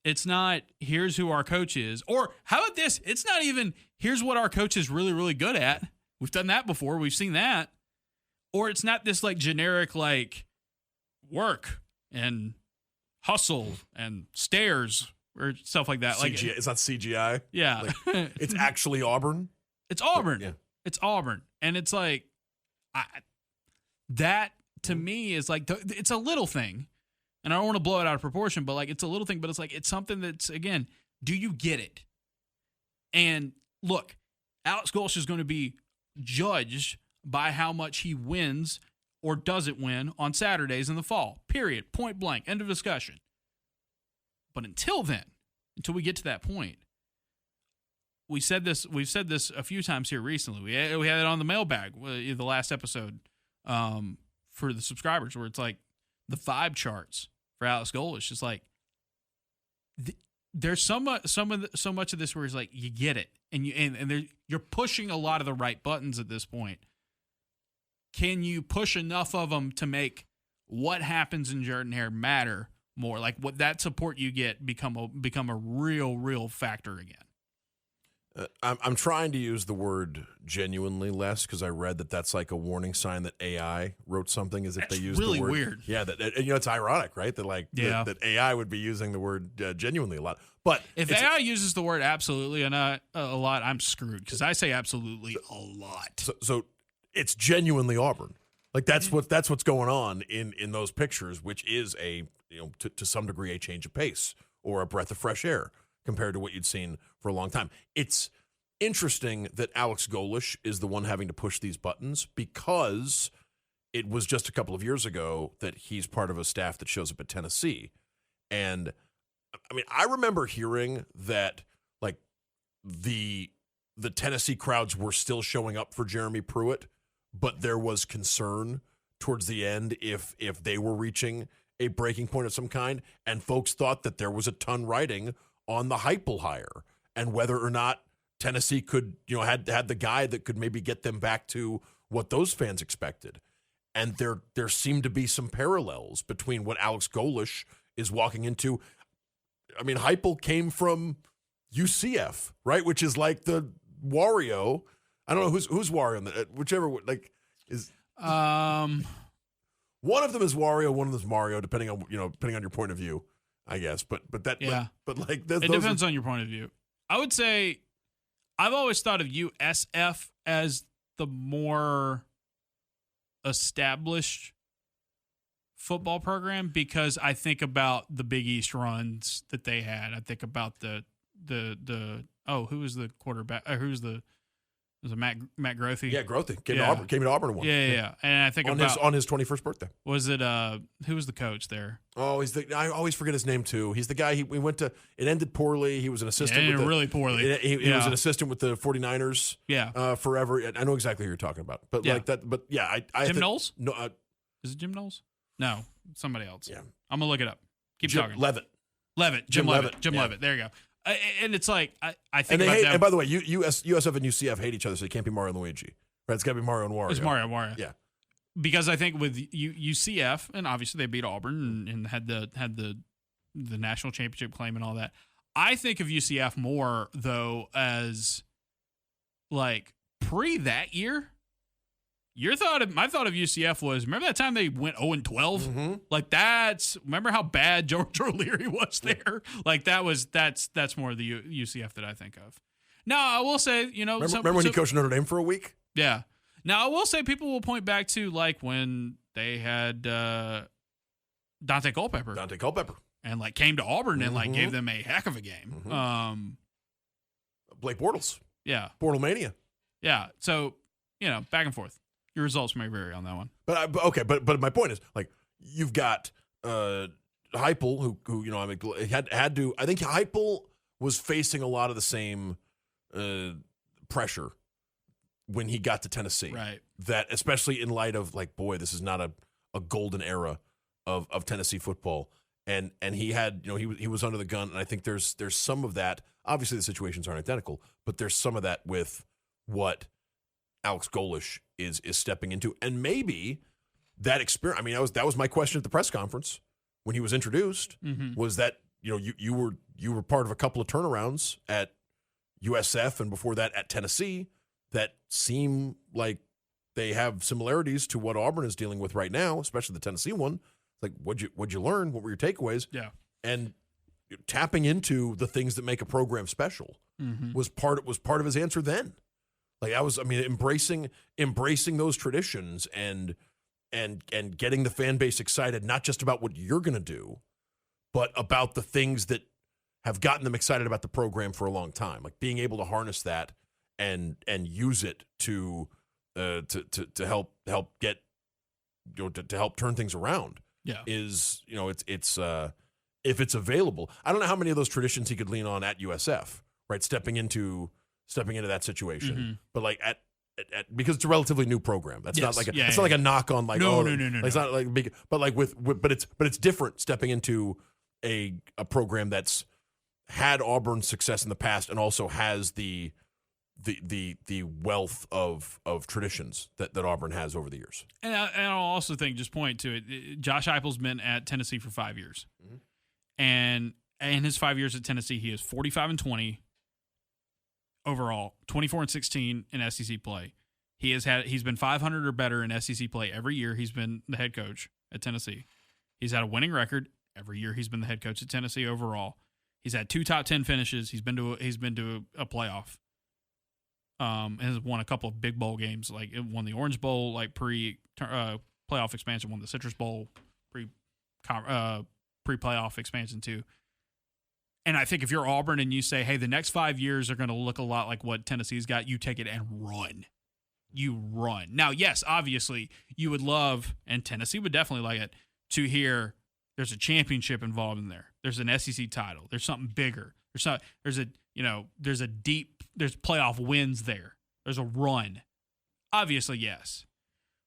It's not here's who our coach is. Or how about this? It's not even here's what our coach is really, really good at. We've done that before. We've seen that. Or it's not this like generic like work and hustle and stairs or stuff like that. CGI. It's not CGI. Yeah. Like, it's actually Auburn. It's Auburn. Yeah. It's Auburn. And it's like, that to me is like, it's a little thing. And I don't want to blow it out of proportion, but like, it's a little thing, but it's like, it's something that's, again, do you get it? And look, Alex Golesh is going to be judged by how much he wins or doesn't win on Saturdays in the fall. Period. Point blank. End of discussion. But until then, until we get to that point, we've said this a few times here recently. We had it on the mailbag, the last episode, for the subscribers, where it's like the vibe charts for Alex Golesh. It's like there's so much of this where it's like you get it, and you're pushing a lot of the right buttons at this point. Can you push enough of them to make what happens in Jordan-Hare matter more? Like what that support you get become a real factor again. I'm trying to use the word genuinely less because I read that's like a warning sign that AI wrote something as if they used really the word. Weird. Yeah, it's ironic, right? That AI would be using the word genuinely a lot. But if AI uses the word absolutely a lot, I'm screwed because I say absolutely a lot. So it's genuinely Auburn. Like that's what's going on in those pictures, which is to some degree a change of pace or a breath of fresh air compared to what you'd seen for a long time. It's interesting that Alex Golesh is the one having to push these buttons because it was just a couple of years ago that he's part of a staff that shows up at Tennessee. And I mean, I remember hearing that like the Tennessee crowds were still showing up for Jeremy Pruitt, but there was concern towards the end if they were reaching a breaking point of some kind, and folks thought that there was a ton riding on the Heupel hire and whether or not Tennessee could, had the guy that could maybe get them back to what those fans expected. And there seemed to be some parallels between what Alex Golesh is walking into. I mean, Heupel came from UCF, right? Which is like the Wario. I don't know who's Wario, whichever like is. One of them is Wario, one of them is Mario, depending on your point of view, I guess. But that yeah. But like it depends on your point of view. I would say I've always thought of USF as the more established football program because I think about the Big East runs that they had. I think about the who was the quarterback? Was it Matt Grothe? Yeah, Grothe came to Auburn and won. Yeah. And I think on his 21st birthday. Was it who was the coach there? Oh, I always forget his name too. He's the guy we went to. It ended poorly. He was an assistant. Really poorly. He was an assistant with the 49ers. Yeah. Forever. I know exactly who you're talking about. But like that. But yeah, Jim Knowles? No. Is it Jim Knowles? No, somebody else. Yeah. I'm gonna look it up. Keep talking. Levitt. Jim Levitt. Jim Levitt. There you go. And it's like I think. And by the way, USF and UCF hate each other, so it can't be Mario and Luigi. Right? It's got to be Mario and Wario. It's Mario. Yeah. Because I think with UCF, and obviously they beat Auburn and had the national championship claim and all that. I think of UCF more though as like pre that year. My thought of UCF was, remember that time they went 0-12? Mm-hmm. Like remember how bad George O'Leary was there? Like that's more the UCF that I think of. Now, I will say, remember when he coached Notre Dame for a week? Yeah. Now, I will say people will point back to like when they had Dante Culpepper. And like came to Auburn and like gave them a heck of a game. Mm-hmm. Blake Bortles. Yeah. Bortlemania. Yeah. So, back and forth. Your results may vary on that one. But my point is, like, you've got Heupel, who had to. I think Heupel was facing a lot of the same pressure when he got to Tennessee. Right. That especially in light of like, boy, this is not a golden era of Tennessee football, and he had he was under the gun, and I think there's some of that. Obviously, the situations aren't identical, but there's some of that with what Alex Golesh is stepping into, and maybe that experience. I mean, that was my question at the press conference when he was introduced. Mm-hmm. Was that you were part of a couple of turnarounds at USF and before that at Tennessee that seem like they have similarities to what Auburn is dealing with right now, especially the Tennessee one. Like, what'd you learn? What were your takeaways? Yeah, and tapping into the things that make a program special was part of his answer then. Like embracing those traditions and getting the fan base excited, not just about what you're going to do, but about the things that have gotten them excited about the program for a long time. Like being able to harness that and use it to help get to help turn things around. Yeah, is it's if it's available. I don't know how many of those traditions he could lean on at USF, right? Stepping into that situation, but like at because it's a relatively new program. That's not like it's not like a knock on like no. It's not like big, but like but it's different stepping into a program that's had Auburn success in the past and also has the wealth of traditions that Auburn has over the years. And I'll also think, just point to it, Josh Heupel's been at Tennessee for 5 years. And in his 5 years at Tennessee, he is 45-20 overall, 24-16 in SEC play. He's been 500 or better in SEC play every year he's been the head coach at Tennessee. He's had a winning record every year he's been the head coach at Tennessee overall. He's had 2 top 10 finishes. He's been to a playoff. And has won a couple of big bowl games, like it won the Orange Bowl, like playoff expansion, won the Citrus Bowl pre-playoff expansion too. And I think if you're Auburn and you say, hey, the next 5 years are going to look a lot like what Tennessee's got, you take it and run. You run. Now, yes, obviously you would love, and Tennessee would definitely like it, to hear there's a championship involved in there. There's an SEC title. There's something bigger. There's playoff wins there. There's a run. Obviously, yes.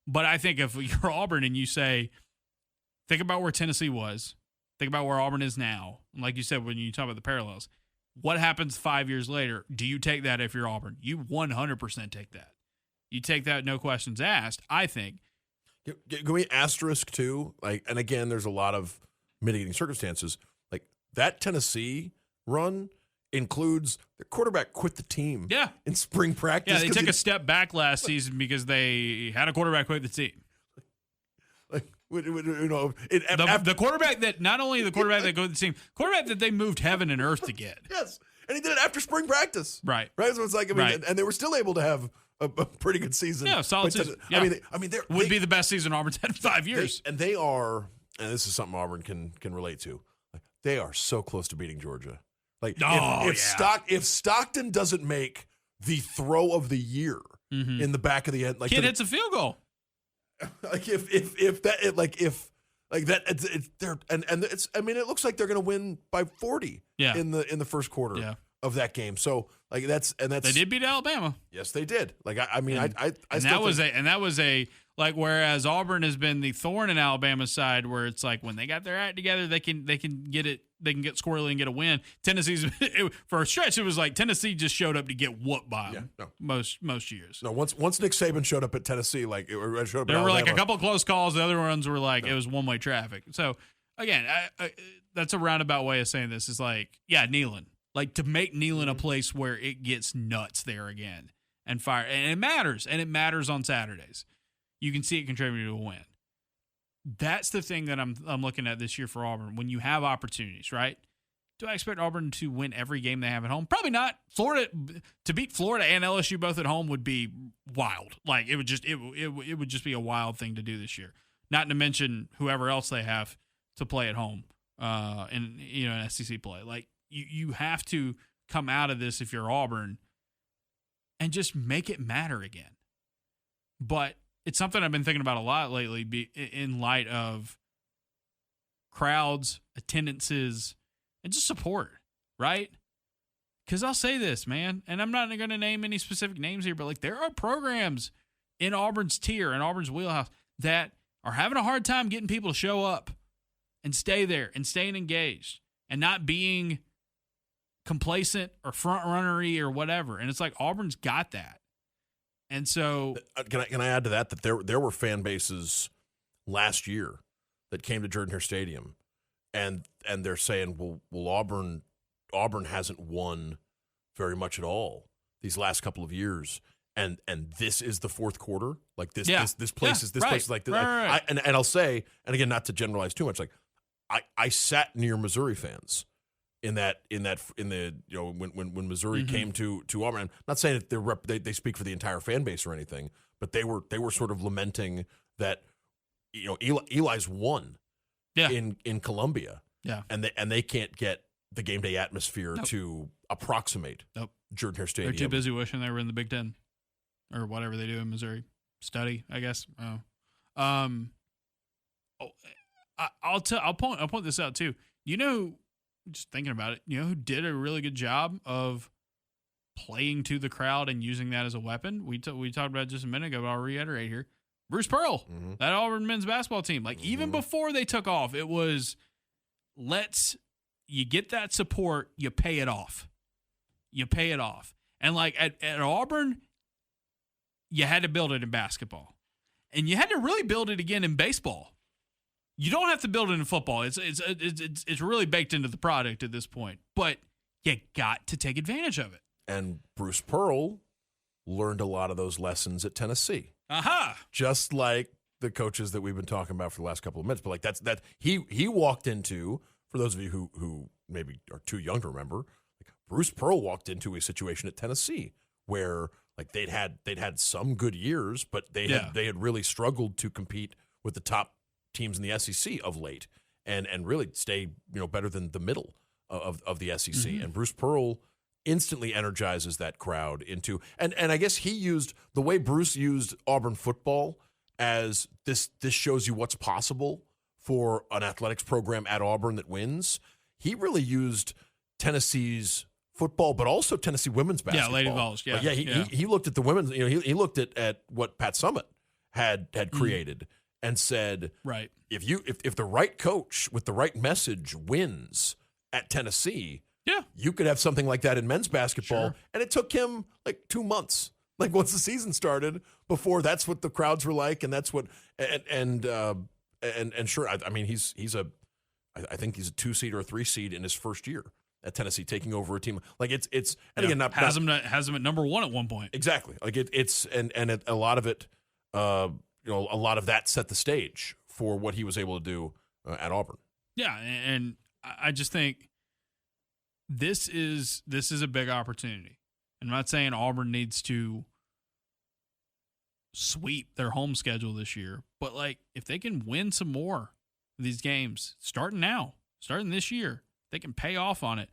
But I think if you're Auburn and you say, think about where Tennessee was, think about where Auburn is now, and like you said, when you talk about the parallels, what happens 5 years later? Do you take that if you're Auburn? You 100% take that. You take that, no questions asked, I think. Can we asterisk too? Like, and again, there's a lot of mitigating circumstances. Like that Tennessee run includes the quarterback quit the team. Yeah. In spring practice. Yeah, they took a step back last season because they had a quarterback quit the team. The quarterback that not only the quarterback that quit the team, quarterback that they moved heaven and earth to get. Yes, and he did it after spring practice. Right. So it's like and they were still able to have a pretty good season. Yeah, solid season. Yeah. They would be the best season Auburn's had in 5 years. They are, and this is something Auburn can relate to. Like, they are so close to beating Georgia. Like if Stockton doesn't make the throw of the year in the back of the end, like kid hits a field goal. Like if that it's there and it's it looks like they're going to win by 40 in the first quarter of that game. So like that's they did beat Alabama. Yes, they did. Like that was a whereas Auburn has been the thorn in Alabama's side, where it's like when they got their act together, they can get it. They can get squirrely and get a win. Tennessee's for a stretch, it was like Tennessee just showed up to get whooped by them. Most years. No, once Nick Saban showed up at Tennessee, showed up. There were Alabama. like a couple of close calls. The other ones were like it was one-way traffic. So again, that's a roundabout way of saying this. Is like Neyland, like to make Neyland a place where it gets nuts there again and fire, and it matters on Saturdays. You can see it contributing to a win. That's the thing that I'm looking at this year for Auburn. When you have opportunities, right? Do I expect Auburn to win every game they have at home? Probably not. To beat Florida and LSU both at home would be wild. Like it would just be a wild thing to do this year. Not to mention whoever else they have to play at home in SEC play. Like you have to come out of this if you're Auburn and just make it matter again. But it's something I've been thinking about a lot lately in light of crowds, attendances, and just support, right? Because I'll say this, man, and I'm not going to name any specific names here, but like there are programs in Auburn's tier, in Auburn's wheelhouse, that are having a hard time getting people to show up and stay there and staying engaged and not being complacent or front-runnery or whatever. And it's like Auburn's got that. And so, can I add to that there were fan bases last year that came to Jordan-Hare Stadium, and they're saying, well, Auburn hasn't won very much at all these last couple of years, and this is the fourth quarter, like this place is like this. Right. And I'll say, and again, not to generalize too much, like I sat near Missouri fans in the when Missouri came to Auburn. I'm not saying that they speak for the entire fan base or anything, but they were sort of lamenting that Eli's won in Columbia, and they can't get the game day atmosphere to approximate Jordan-Hare Stadium. They're too busy wishing they were in the Big Ten or whatever they do in Missouri. Study, I guess. I'll point this out too. Just thinking about it, who did a really good job of playing to the crowd and using that as a weapon? We talked about it just a minute ago, but I'll reiterate here. Bruce Pearl, that Auburn men's basketball team. Like, even before they took off, it was, you get that support, you pay it off. And like at Auburn, you had to build it in basketball. And you had to really build it again in baseball. You don't have to build it in football. It's really baked into the product at this point. But you got to take advantage of it. And Bruce Pearl learned a lot of those lessons at Tennessee. Aha! Just like the coaches that we've been talking about for the last couple of minutes. But like he walked into, for those of you who maybe are too young to remember, like Bruce Pearl walked into a situation at Tennessee where like they'd had some good years, but they had really struggled to compete with the top teams in the SEC of late, and really stay better than the middle of the SEC. And Bruce Pearl instantly energizes that crowd into, and I guess he used the way Bruce used Auburn football as this shows you what's possible for an athletics program at Auburn that wins. He really used Tennessee's football, but also Tennessee women's basketball. Yeah, Lady Vols. Yeah, he looked at the women's. He looked at what Pat Summitt had created and said, right, if the right coach with the right message wins at Tennessee, you could have something like that in men's basketball. Sure. And it took him like 2 months, like once the season started, before that's what the crowds were like, and that's what and sure, I mean I think he's a 2 seed or a 3 seed in his first year at Tennessee, taking over a team like it's and again has him at number 1 at one point. Exactly, like a lot of it, a lot of that set the stage for what he was able to do at Auburn. Yeah, and I just think this is a big opportunity. I'm not saying Auburn needs to sweep their home schedule this year, but like if they can win some more of these games, starting this year, they can pay off on it.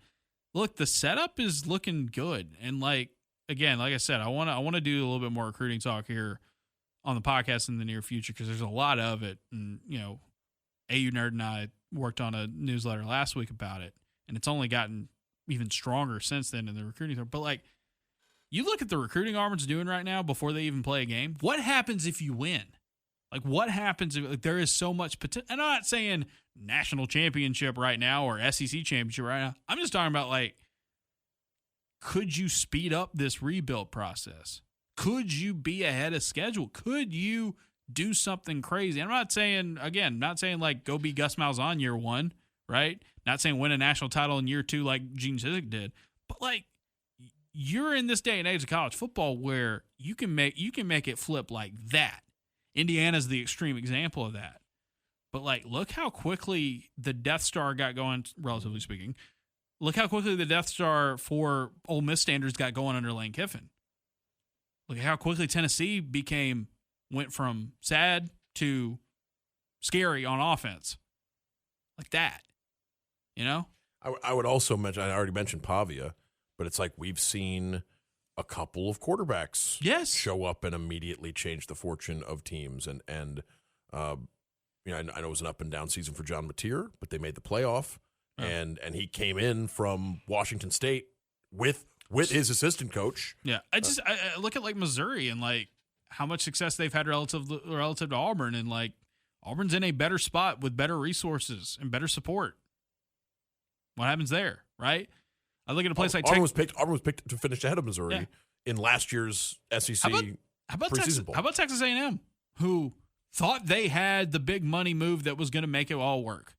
Look, the setup is looking good, and like I said, I want to do a little bit more recruiting talk here on the podcast in the near future because there's a lot of it, and AU Nerd and I worked on a newsletter last week about it, and it's only gotten even stronger since then in the recruiting. But like, you look at the recruiting Auburn's doing right now before they even play a game. What happens if you win? Like, what happens if there is so much potential? And I'm not saying national championship right now or SEC championship right now. I'm just talking about, like, could you speed up this rebuild process? Could you be ahead of schedule? Could you do something crazy? I'm not saying like go be Gus Malzahn year 1, right? Not saying win a national title in year 2 like Gene Chizik did. But, like, you're in this day and age of college football where you can make it flip like that. Indiana's the extreme example of that. But, like, look how quickly the Death Star got going, relatively speaking. Look how quickly the Death Star for Ole Miss standards got going under Lane Kiffin. Look at how quickly Tennessee went from sad to scary on offense. Like that. I would also mention, I already mentioned Pavia, but it's like we've seen a couple of quarterbacks show up and immediately change the fortune of teams. And I know it was an up and down season for John Mateer, but they made the playoff. Oh. And he came in from Washington State with his assistant coach. Yeah. I look at like Missouri and like how much success they've had relative to Auburn, and like Auburn's in a better spot with better resources and better support. What happens there, right? I look at a place like Auburn was picked to finish ahead of Missouri in last year's SEC preseason bowl. How about Texas A&M, who thought they had the big money move that was going to make it all work,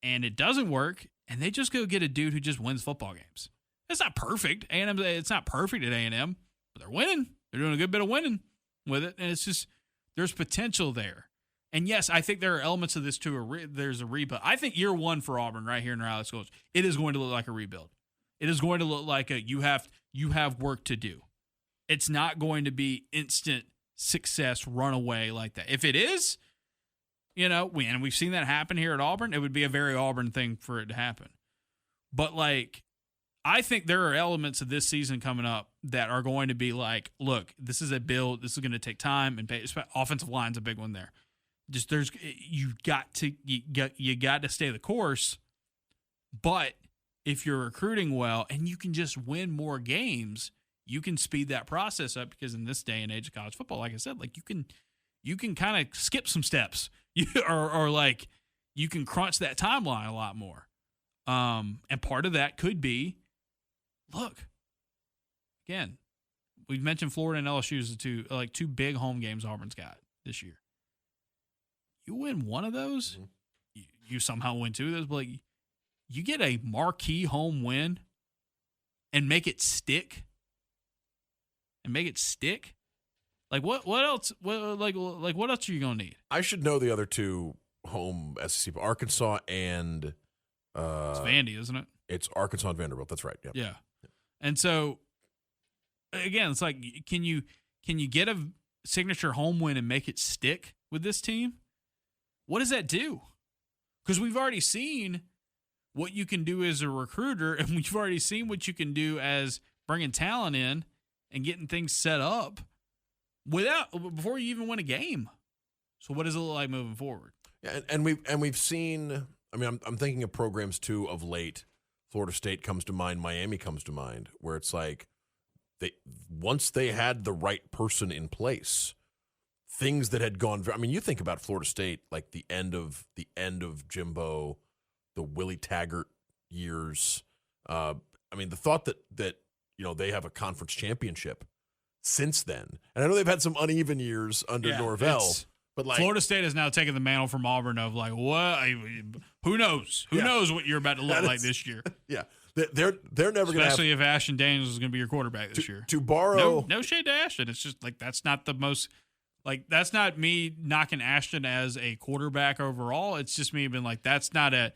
and it doesn't work, and they just go get a dude who just wins football games. It's not perfect. It's not perfect at A&M, but they're winning. They're doing a good bit of winning with it, and it's just there's potential there. And yes, I think there are elements of this too. There's a rebuild. I think year one for Auburn right here in Riley Schools, it is going to look like a rebuild. It is going to look like you have work to do. It's not going to be instant success runaway like that. If it is, and we've seen that happen here at Auburn, it would be a very Auburn thing for it to happen. But I think there are elements of this season coming up that are going to be like, look, this is a build. This is going to take time, and offensive line's a big one there. Just you got to stay the course. But if you're recruiting well and you can just win more games, you can speed that process up, because in this day and age of college football, like I said, you can kind of skip some steps, or you can crunch that timeline a lot more. And part of that could be, look, again, we've mentioned Florida and LSU as the two big home games Auburn's got this year. You win one of those, you somehow win two of those, but you get a marquee home win and make it stick. What else? What else are you gonna need? I should know the other two home SEC, Arkansas and it's Vandy, isn't it? It's Arkansas and Vanderbilt. That's right. Yep. Yeah. And so again, it's like, can you get a signature home win and make it stick with this team? What does that do? Because we've already seen what you can do as a recruiter, and we've already seen what you can do as bringing talent in and getting things set up before you even win a game. So what does it look like moving forward? Yeah, and we've seen. I mean, I'm thinking of programs too of late. Florida State comes to mind. Miami comes to mind, where it's like once they had the right person in place, things that had gone. I mean, you think about Florida State, like the end of Jimbo, the Willie Taggart years. I mean, the thought that they have a conference championship since then, and I know they've had some uneven years under Norvell. But Florida State has now taken the mantle from Auburn of what? Who knows? Who knows what you're about to look like this year? Yeah, they're never going to. Especially if Ashton Daniels is going to be your quarterback this year. To borrow, no shade to Ashton. It's just that's not the most. That's not me knocking Ashton as a quarterback overall. It's just me being that's not a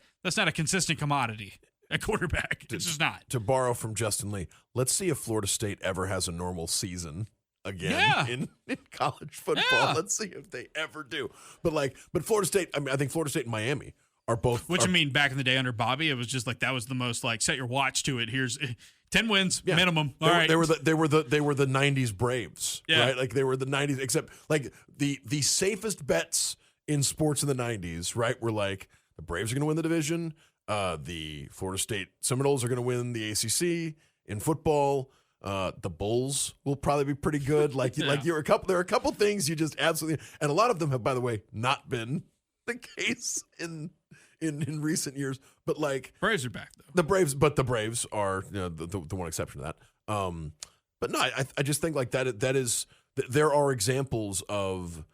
consistent commodity at quarterback. It's just not. To borrow from Justin Lee, let's see if Florida State ever has a normal season again in college football. Yeah. Let's see if they ever do. But Florida State, I think Florida State and Miami are both. Which back in the day under Bobby, it was just that was the most set your watch to it. Here's 10 wins minimum. All right. They were the 90s Braves, right? They were the 90s, except the safest bets in sports in the 90s, right? Were the Braves are going to win the division. The Florida State Seminoles are going to win the ACC in football. The Bulls will probably be pretty good. There are a couple things you just absolutely, and a lot of them have, by the way, not been the case in recent years. But Braves are back though. The Braves are the one exception to that. But no, I just think that is there are examples of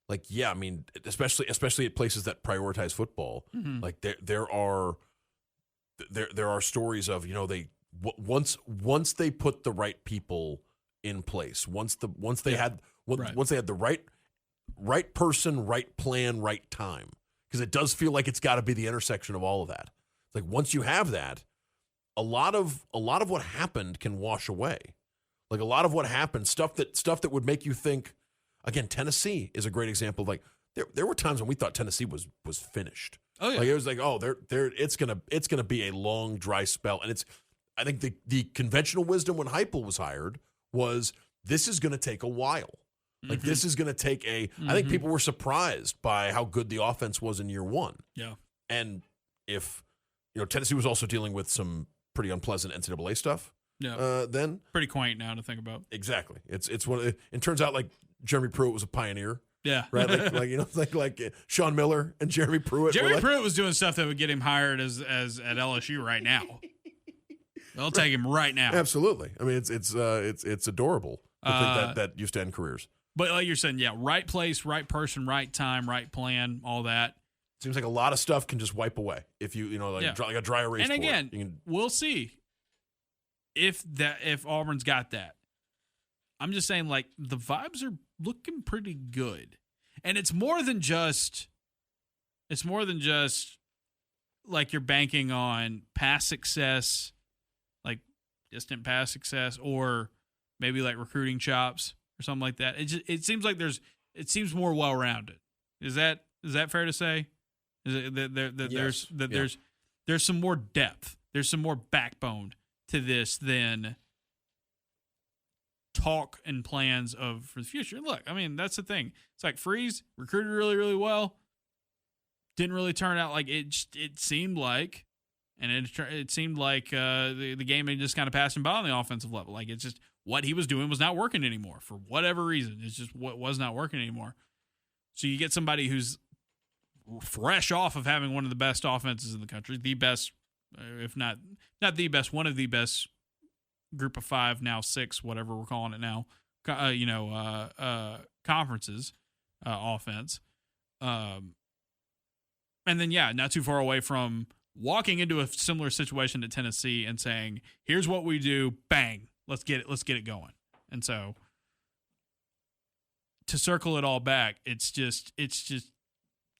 I mean, especially at places that prioritize football. Mm-hmm. There are stories of once they put the right people in place, once they had the right person, right plan, right time, because it does feel like it's got to be the intersection of all of that. Once you have that, a lot of what happened can wash away. A lot of what happened, stuff that would make you think. Again, Tennessee is a great example. There were times when we thought Tennessee was finished. Oh yeah, it was it's gonna be a long dry spell, and I think the conventional wisdom when Heupel was hired was this is going to take a while. This is going to take I think people were surprised by how good the offense was in year one. Yeah. And if, Tennessee was also dealing with some pretty unpleasant NCAA stuff. Yeah. Then. Pretty quaint now to think about. Exactly. It's one. It turns out Jeremy Pruitt was a pioneer. Yeah. Right. Sean Miller and Jeremy Pruitt. Jeremy Pruitt was doing stuff that would get him hired as at LSU right now. They'll take him right now. Absolutely. I mean, it's adorable to think that used to end careers. But like you're saying, right place, right person, right time, right plan, all that. Seems like a lot of stuff can just wipe away if like a dry erase board. And again, we'll see if Auburn's got that. I'm just saying, the vibes are looking pretty good. And it's more than just like you're banking on pass success, like distant pass success, or maybe like recruiting chops or something like that. It seems like it seems more well-rounded. Is that fair to say? Is it there's some more depth. There's some more backbone to this than talk and plans for the future. And look, I mean, that's the thing. It's like Freeze recruited really, really well. Didn't really turn out like it seemed like, and it seemed like the game had just kind of passed him by on the offensive level. Like it's just what he was doing was not working anymore for whatever reason. It's just what was not working anymore. So you get somebody who's fresh off of having one of the best offenses in the country, the best, if not the best, one of the best group of 5, now 6, whatever we're calling it now, conferences offense. And then, not too far away from walking into a similar situation to Tennessee and saying, here's what we do, bang, let's get it going. And so to circle it all back, it's just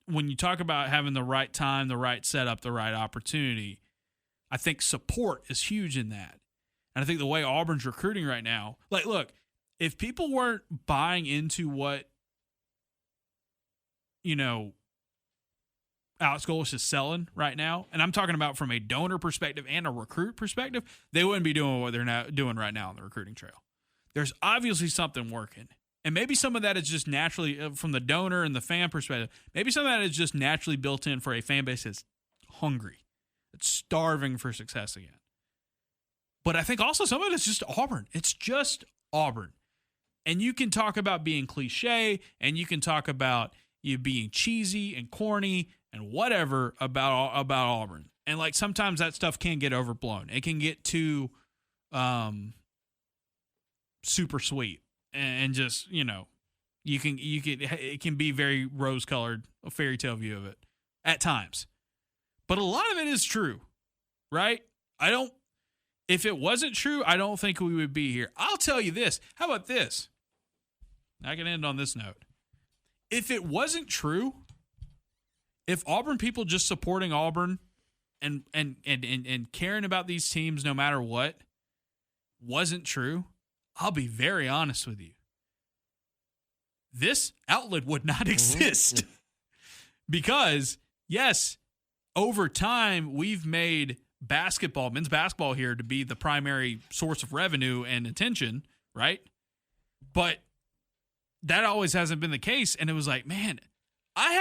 when you talk about having the right time, the right setup, the right opportunity, I think support is huge in that. And I think the way Auburn's recruiting right now, like, look, if people weren't buying into what, Alex Golesh is selling right now, and I'm talking about from a donor perspective and a recruit perspective, they wouldn't be doing what they're now doing right now on the recruiting trail. There's obviously something working. And maybe some of that is just naturally from the donor and the fan perspective. Maybe some of that is just naturally built in for a fan base that's hungry, that's starving for success again. But I think also some of it is just Auburn. It's just Auburn. And you can talk about being cliche, and you can talk about you being cheesy and corny and whatever about Auburn. And like sometimes that stuff can get overblown. It can get too super sweet and just, it can be very rose-colored, a fairy tale view of it at times. But a lot of it is true, right? If it wasn't true, I don't think we would be here. I'll tell you this. How about this? I can end on this note. If it wasn't true, if Auburn people just supporting Auburn and caring about these teams no matter what wasn't true, I'll be very honest with you. This outlet would not exist. Because, yes, over time, we've made men's basketball here to be the primary source of revenue and attention, right? But that always hasn't been the case. And it was like, man, I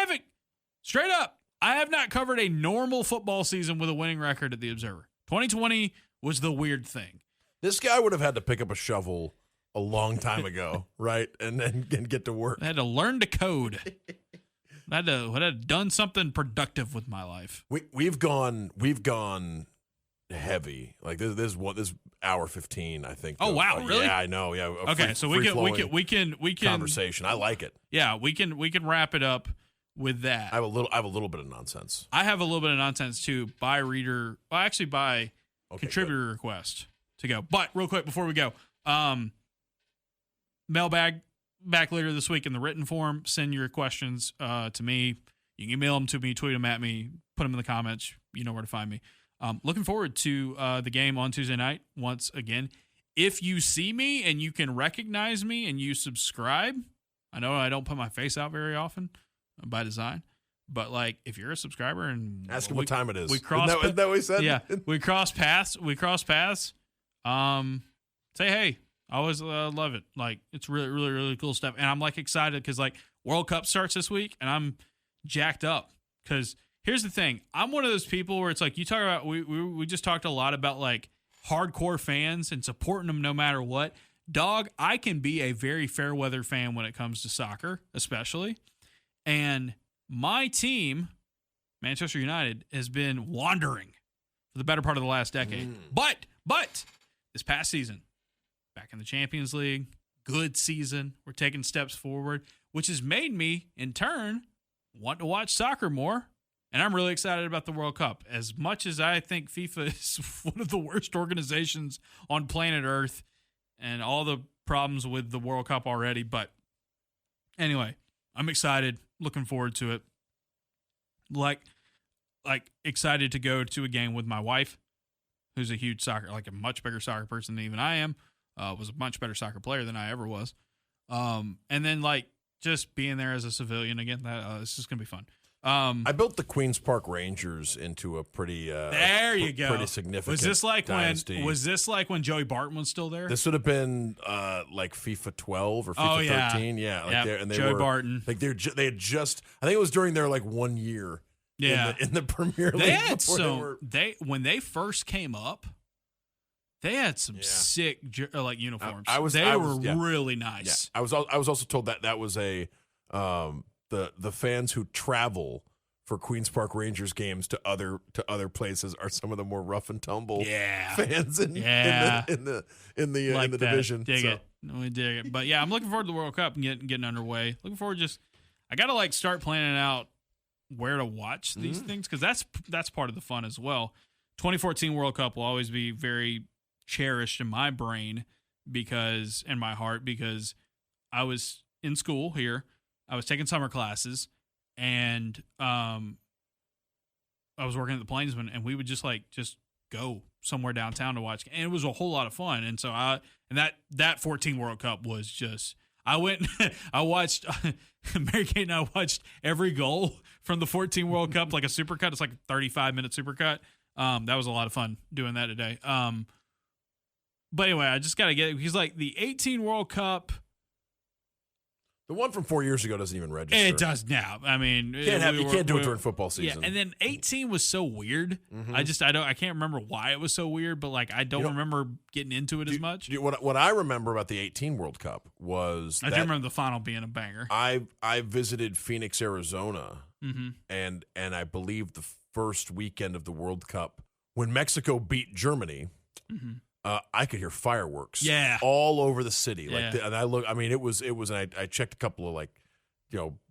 have not covered a normal football season with a winning record at the Observer. 2020 was the weird thing. This guy would have had to pick up a shovel a long time ago, right? And then get to work. I had to learn to code. I had to done something productive with my life. We've gone heavy. Like this hour 15, I think. Oh wow, really? Yeah, I know. Yeah. Okay, so we can conversation. I like it. Yeah, we can wrap it up with that. I have a little bit of nonsense. I have a little bit of nonsense too by contributor request to go. But real quick before we go, mailbag back later this week in the written form. Send your questions to me. You can email them to me, tweet them at me, put them in the comments. You know where to find me. Looking forward to the game on Tuesday night once again. If you see me and you can recognize me and you subscribe, I know I don't put my face out very often by design, but like if you're a subscriber and ask him what time it is. We cross. Isn't that what we said? Yeah, we cross paths. Say hey. I always love it. Like it's really, really, really cool stuff, and I'm like excited because like World Cup starts this week, and I'm jacked up because. Here's the thing. I'm one of those people where it's like you talk about we just talked a lot about like hardcore fans and supporting them no matter what. Dog, I can be a very fair weather fan when it comes to soccer, especially. And my team, Manchester United, has been wandering for the better part of the last decade. But this past season, back in the Champions League, good season. We're taking steps forward, which has made me, in turn, want to watch soccer more. And I'm really excited about the World Cup. As much as I think FIFA is one of the worst organizations on planet Earth and all the problems with the World Cup already. But anyway, I'm excited, looking forward to it. Like excited to go to a game with my wife, who's a huge soccer, like a much bigger soccer person than even I am. Was a much better soccer player than I ever was. And then like just being there as a civilian again, this is gonna be fun. I built the Queens Park Rangers into a pretty there you go. Pretty significant. Was this like dynasty. Was this like when Joey Barton was still there? This would have been like FIFA 12 or FIFA 13. Yeah, like and they Joey were, Barton. Like they had just. I think it was during their like 1 year. Yeah, in the Premier League. They had when they first came up, they had some sick like uniforms. They were really nice. Yeah. I was also told that was a the fans who travel for Queens Park Rangers games to other places are some of the more rough and tumble fans in the division. Dig it. We dig it. But yeah, I'm looking forward to the World Cup and getting underway. Looking forward I got to like start planning out where to watch these things, because that's part of the fun as well. 2014 World Cup will always be very cherished in my brain and my heart, because I was in school here. I was taking summer classes, and I was working at the Plainsman, and we would just go somewhere downtown to watch, and it was a whole lot of fun. And so that 14 World Cup was just. I watched, Mary Kate and I watched every goal from the 14 World Cup, like a supercut. It's like a 35-minute supercut. That was a lot of fun doing that today. But anyway, I just got to get it. He's like the 18 World Cup. The one from 4 years ago doesn't even register. It does now. I mean, you can't do it during football season. Yeah, and then 18 was so weird. Mm-hmm. I can't remember why it was so weird, but like I don't remember getting into it as much. What I remember about the 18 World Cup was I do remember the final being a banger. I visited Phoenix, Arizona, and I believe the first weekend of the World Cup when Mexico beat Germany. Mm-hmm. I could hear fireworks all over the city. Like, and it was, and I checked a couple of like,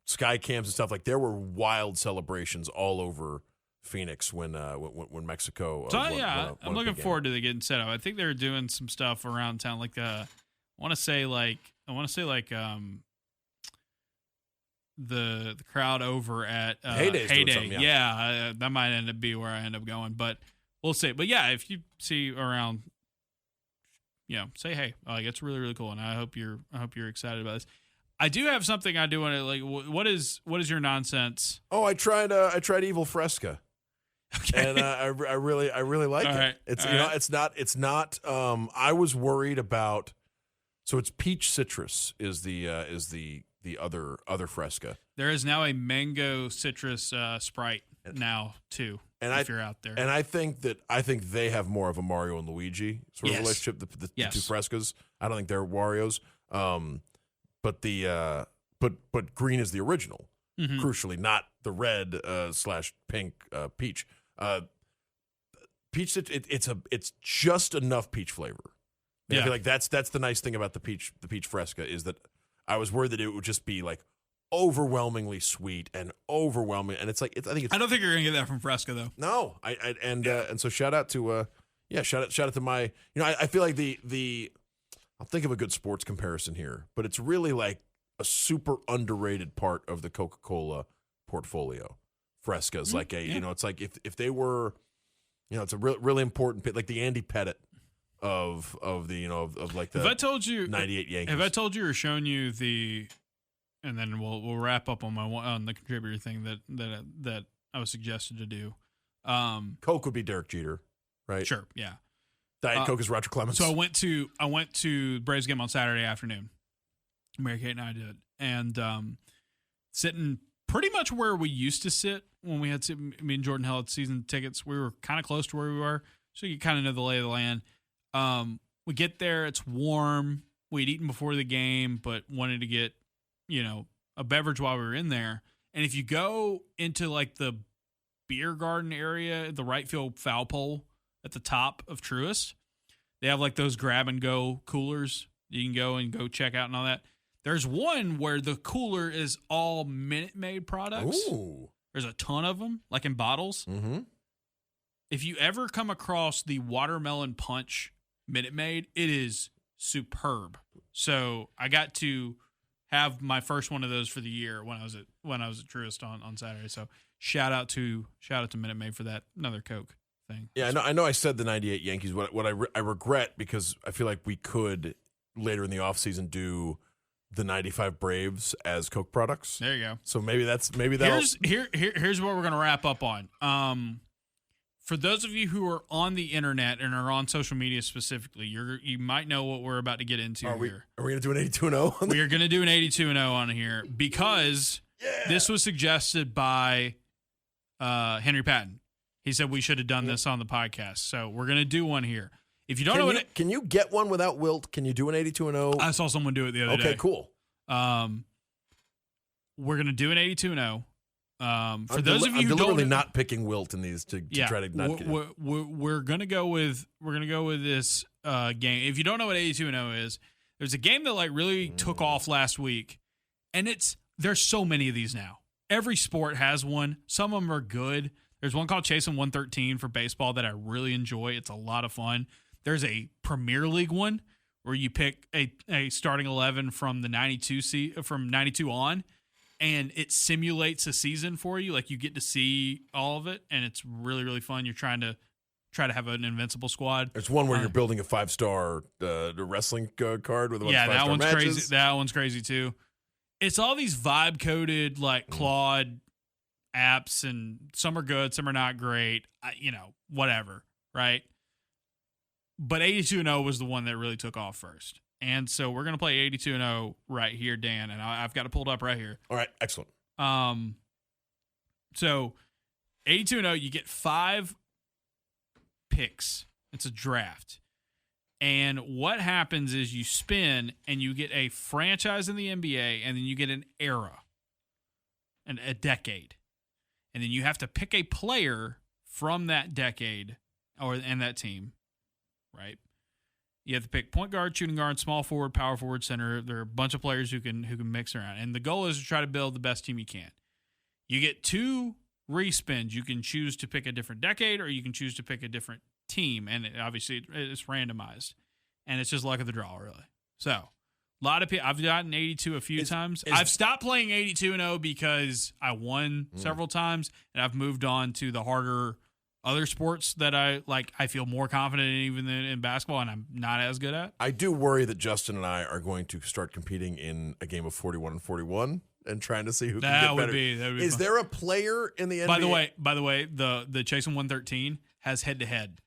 sky cams and stuff. Like there were wild celebrations all over Phoenix when Mexico. I'm looking forward to getting set up. I think they're doing some stuff around town. Like, I want to say the crowd over at Heyday. That might end up be where I end up going, but we'll see. But yeah, if you see around. Say hey. Like it's really, really cool, and I hope you're excited about this. I do have something I do want to like. What is your nonsense? Oh, I tried Evil Fresca, and I really like it. Right. It's not. I was worried about. So it's peach citrus is the other Fresca. There is now a mango citrus Sprite now too. And if you're out there, and I think they have more of a Mario and Luigi sort of relationship. The two Frescas. I don't think they're Wario's. But green is the original. Mm-hmm. Crucially, not the red / pink peach. Peach. It's just enough peach flavor. I feel like that's the nice thing about the peach Fresca is that I was worried that it would just be like overwhelmingly sweet and overwhelming, and it's like I don't think you're gonna get that from Fresca though. No, and so shout out to shout out to my I feel like the I'll think of a good sports comparison here, but it's really like a super underrated part of the Coca-Cola portfolio. Fresca's like it's like if they were it's a really important like the Andy Pettit of like the if I told you 98 Yankees. If I told you or shown you and then we'll wrap up on the contributor thing that I was suggested to do. Coke would be Derek Jeter, right? Sure, yeah. Diet Coke is Roger Clemens. So I went to Braves game on Saturday afternoon. Mary Kate and I did, and sitting pretty much where we used to sit when we had me and Jordan held season tickets. We were kind of close to where we were, so you kind of know the lay of the land. We get there, it's warm. We'd eaten before the game, but wanted to get a beverage while we were in there. And if you go into like the beer garden area, the right field foul pole at the top of Truist, they have like those grab and go coolers. You can go and go check out and all that. There's one where the cooler is all Minute Maid products. Ooh. There's a ton of them, like in bottles. Mm-hmm. If you ever come across the watermelon punch Minute Maid, it is superb. So I got to have my first one of those for the year when I was at Truist on Saturday. So shout out to Minute Maid for that. Another Coke thing. Yeah, I know. I said the '98 Yankees. What I regret, because I feel like we could later in the offseason do the '95 Braves as Coke products. There you go. So maybe that. Here's what we're gonna wrap up on. For those of you who are on the internet and are on social media specifically, you might know what we're about to get into here. Are we going to do an 82-0? We are going to do an 82-0 on here because this was suggested by Henry Patton. He said we should have done this on the podcast. So we're going to do one here. If you don't know can you get one without Wilt? Can you do an 82-0? I saw someone do it the other day. Okay, cool. We're going to do an 82-0. For those of you who deliberately don't, not picking Wilt in these to try to not get it. We're gonna go with this game. If you don't know what 82-0 is, there's a game that really took off last week, and there's so many of these now. Every sport has one. Some of them are good. There's one called Chasing 113 for baseball that I really enjoy. It's a lot of fun. There's a Premier League one where you pick a starting 11 from the 92 on. And it simulates a season for you. Like, you get to see all of it, and it's really, really fun. You're trying to have an invincible squad. There's one where you're building a 5-star wrestling card with a bunch of 5-star one's matches. crazy. That one's crazy too. It's all these vibe-coded Claude apps, and some are good, some are not great. Whatever, right? But 82-0 was the one that really took off first. And so we're going to play 82-0 right here, Dan, and I've got it pulled up right here. All right, excellent. So 82-0, you get 5 picks. It's a draft. And what happens is you spin and you get a franchise in the NBA, and then you get an era, and a decade. And then you have to pick a player from that decade and that team, right? You have to pick point guard, shooting guard, small forward, power forward, center. There are a bunch of players who can mix around. And the goal is to try to build the best team you can. You get 2 respins. You can choose to pick a different decade, or you can choose to pick a different team. And obviously it's randomized. And it's just luck of the draw, really. So a lot of people. I've gotten 82 a few times. I've stopped playing 82-0 because I won several times, and I've moved on to the harder other sports that I feel more confident in, even in basketball, and I'm not as good at. I do worry that Justin and I are going to start competing in a game of 41 and 41 and trying to see who can get better. That would be Is fun. there a player in the NBA? By the way, the Chasing 113 has head-to-head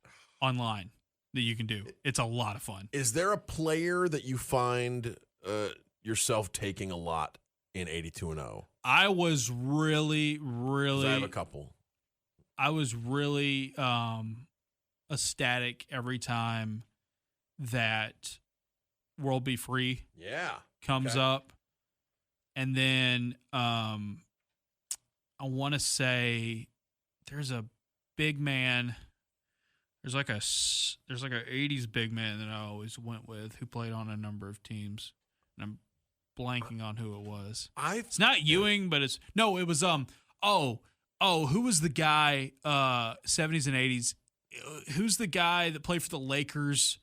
online that you can do. It's a lot of fun. Is there a player that you find yourself taking a lot in 82-0? I was really, really. I have a couple. I was really ecstatic every time that World Be Free comes up. And then I want to say there's a big man. There's like a 80s big man that I always went with who played on a number of teams. And I'm blanking on who it was. It's not Ewing, but it was who was the guy 70s and 80s? Who's the guy that played for the Lakers?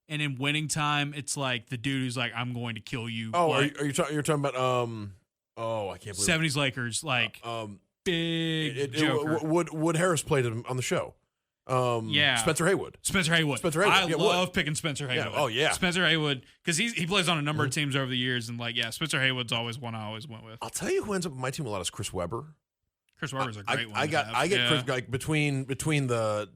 And in winning time, it's like the dude who's like, "I'm going to kill you." Oh, are you talking about I can't believe 70s Lakers, big joker. Wood Harris played him on the show. Spencer Haywood. I love picking Spencer Haywood. Yeah. Oh yeah, Spencer Haywood, because he plays on a number of teams over the years, and Spencer Haywood's always one I always went with. I'll tell you who ends up on my team a lot is Chris Webber. Chris Webber's a great one. I get Chris between the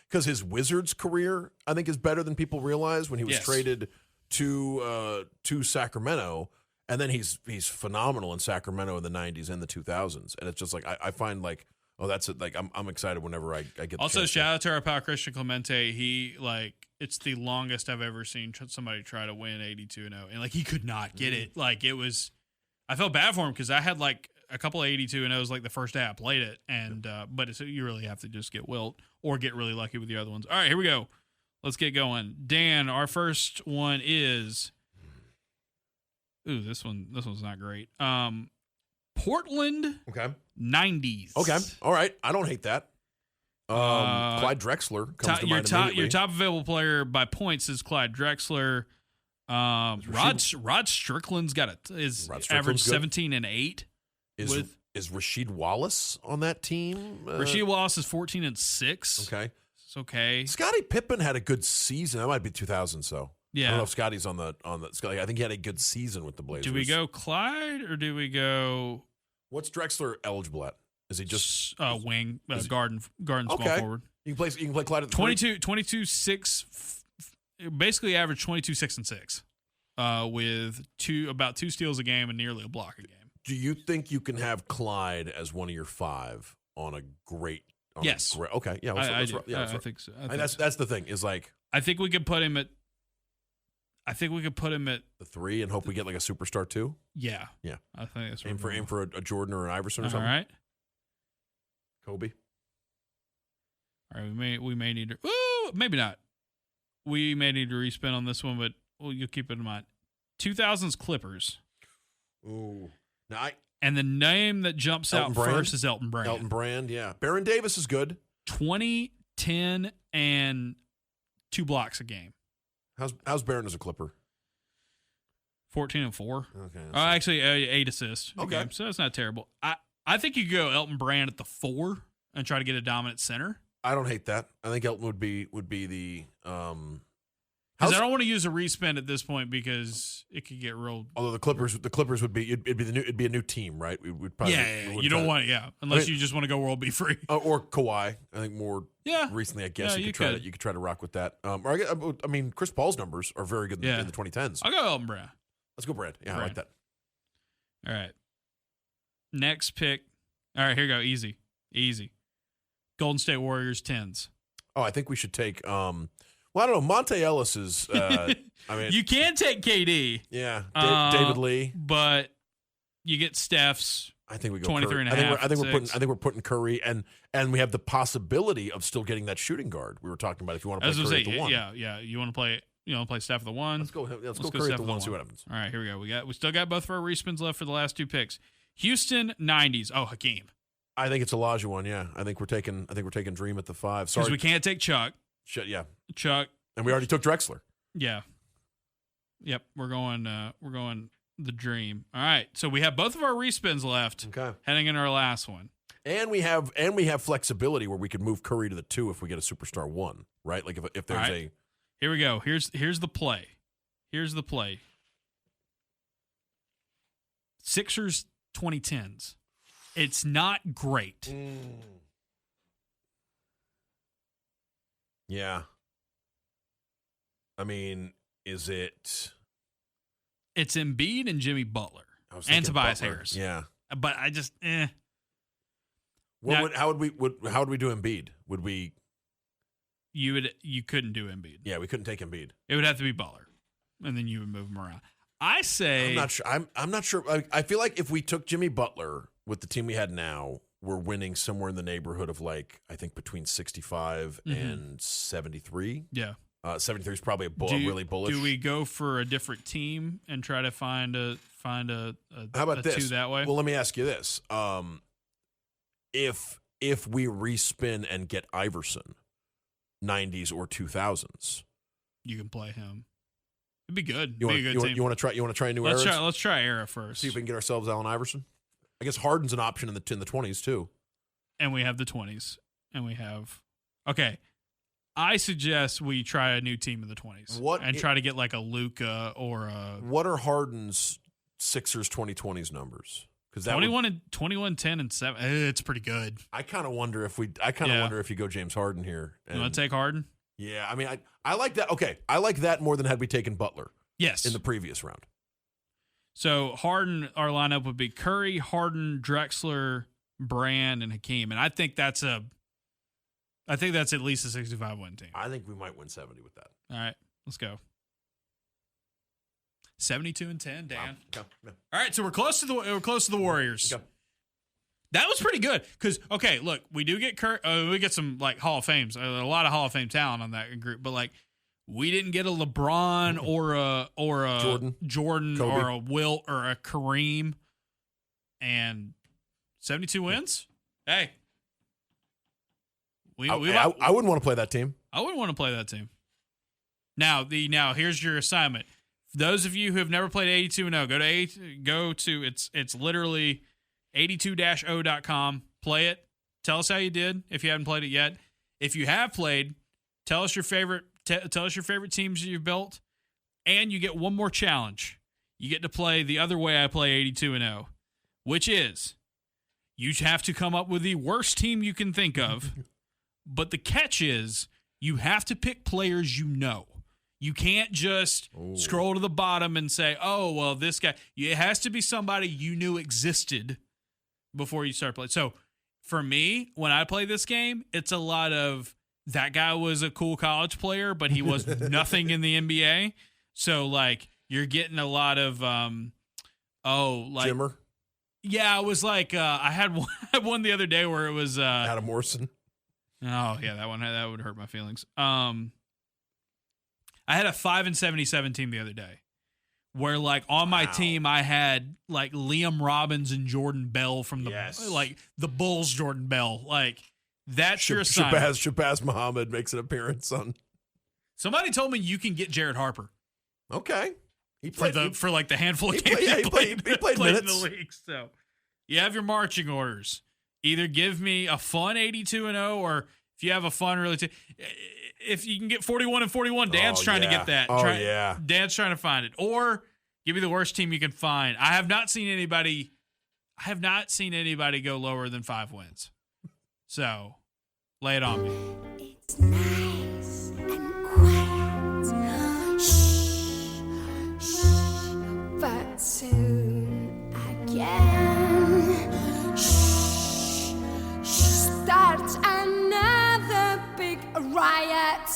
because his Wizards career I think is better than people realize when he was traded to Sacramento, and then he's phenomenal in Sacramento in the 90s and the 2000s, and it's just I find that's it. I'm excited whenever I get. Also, shout out to our pal Christian Clemente. He it's the longest I've ever seen somebody try to win 82-0, and he could not get it. It was. I felt bad for him because I had a couple of 82-0s the first day I played it, and but you really have to just get Wilt or get really lucky with the other ones. All right, here we go. Let's get going. Dan, our first one is. Ooh, this one's not great. Portland. Okay. 90s. Okay. All right. I don't hate that. Clyde Drexler comes to mind immediately. Your top available player by points is Clyde Drexler. Rod Strickland's got average 17 and 8. Is Rasheed Wallace on that team? Rasheed Wallace is 14 and 6. Okay. It's okay. Scottie Pippen had a good season. That might be 2000, so. Yeah. I don't know if Scotty's on the. I think he had a good season with the Blazers. Do we go Clyde or do we go? What's Drexler eligible at? Is he just wing, guard small forward? You can play Clyde at 22, 6, basically average 22, 6, and 6, with about 2 steals a game and nearly a block a game. Do you think you can have Clyde as one of your 5 on a great? Yes. Okay. Yeah. I think so. That's the thing. Is like I think we could put him at. I think we could put him at the 3 and hope we get like a superstar 2. Yeah. Yeah. I think that's aim for a Jordan or an Iverson or something. All right. Kobe. All right. We may need to. Ooh, maybe not. We may need to respin on this one, but you'll keep it in mind. 2000s Clippers. Ooh. And the name that jumps out first is Elton Brand. Elton Brand, yeah. Baron Davis is good. 20, 10, and 2 blocks a game. How's Baron as a Clipper? 14 and 4. Okay. Actually, 8 assists. Okay. So that's not terrible. I think you could go Elton Brand at the 4 and try to get a dominant center. I don't hate that. I think Elton would be the. Because I don't want to use a respin at this point because it could get real. Although the Clippers would be it'd be a new team, right? We'd probably you don't want it, unless you just want to go world be free or Kawhi. I think more recently, I guess you could try to rock with that. I mean, Chris Paul's numbers are very good in the 2010s. I'll go Elton Brand. Let's go Brand. Yeah, I like that. All right, next pick. All right, here you go. Easy. Golden State Warriors 10s. Oh, I think we should take. Well, I don't know. Monte Ellis is. I mean, you can take KD. Yeah, David Lee, but you get Steph's. I think we go 23 and a half. I think we're putting Curry, and we have the possibility of still getting that shooting guard we were talking about. If you want to play Curry at the 1, yeah. You want to play Steph at the 1. Let's go Curry at the 1. See what happens. All right, here we go. We still got both of our respins left for the last 2 picks. Houston 90s. Oh, Hakeem. I think it's Olajuwon. Yeah, I think we're taking Dream at the 5. Sorry, because we can't take Chuck. Yeah, Chuck, and we already took Drexler. Yeah, yep. We're going the Dream. All right, so we have both of our respins left. Okay, heading in our last one, and we have flexibility where we could move Curry to the 2 if we get a superstar 1. Right, like if there's a. Here we go. Here's the play. Sixers 2010s. It's not great. Yeah. I mean, is it? It's Embiid and Jimmy Butler and Tobias Butler. Harris. Yeah, but I just How would we do Embiid? Would we? You couldn't do Embiid. Yeah, we couldn't take Embiid. It would have to be Butler, and then you would move him around. I say I'm not sure. I'm not sure. I feel like if we took Jimmy Butler with the team we had now, we're winning somewhere in the neighborhood of like I think between 65 and 73. Yeah, 73 is probably really bullish. Do we go for a different team and try to find a How about this? 2 that way? Well, let me ask you this: if we respin and get Iverson, 90s or 2000s, you can play him. It'd be good. You want to try a new era? Let's try era first. See if we can get ourselves Allen Iverson. I guess Harden's an option in the 20s too. And we have the 20s, and we have I suggest we try a new team in the 20s try to get like a Luka or a. What are Harden's Sixers 2020s numbers? Because 21, 10, and 7. It's pretty good. I kind of wonder if wonder if you go James Harden here. You want to take Harden? Yeah, I mean, I like that. Okay, I like that more than had we taken Butler. Yes, in the previous round. So Harden, our lineup would be Curry, Harden, Drexler, Brand, and Hakeem, and I think that's at least a 65-win team. I think we might win 70 with that. All right, let's go. 72-10, Dan. Wow. Okay. Yeah. All right, so we're close to the Warriors. Okay. That was pretty good because look, we do get we get some like Hall of Fames, a lot of Hall of Fame talent on that group, but like we didn't get a LeBron or a Jordan Kobe. or a Wilt or a Kareem, and 72 wins. Hey, I wouldn't want to play that team. I wouldn't want to play that team. Now here's your assignment. For those of you who have never played 82-0, go to it's literally 82-0.com. Play it. Tell us how you did if you haven't played it yet. If you have played, tell us your favorite teams you've built, and you get one more challenge. You get to play the other way I play 82-0, which is you have to come up with the worst team you can think of. But the catch is you have to pick players you know. You can't just scroll to the bottom and say, oh, well, this guy. It has to be somebody you knew existed before you start playing. So for me, when I play this game, it's a lot of that guy was a cool college player, but he was nothing in the NBA. So, like, you're getting a lot of, Jimmer? Yeah, it was like, I had one the other day where it was. Adam Morrison? Oh, yeah, that would hurt my feelings. I had a 5-77 team the other day where, like, on my team, I had, like, Liam Robbins and Jordan Bell from the Bulls Jordan Bell. Like, that's your assignment. Shabazz Muhammad makes an appearance on. Somebody told me you can get Jared Harper. Okay. He played for like the handful of games he played minutes in the league. So you have your marching orders. Either give me a fun 82-0, or if you have a fun if you can get 41-41, Dan's trying to get that. Dan's trying to find it. Or give me the worst team you can find. I have not seen anybody go lower than 5 wins. So lay it on me. It's nice and quiet. Shh, shh, but soon again. Shh, shh, starts another big riot.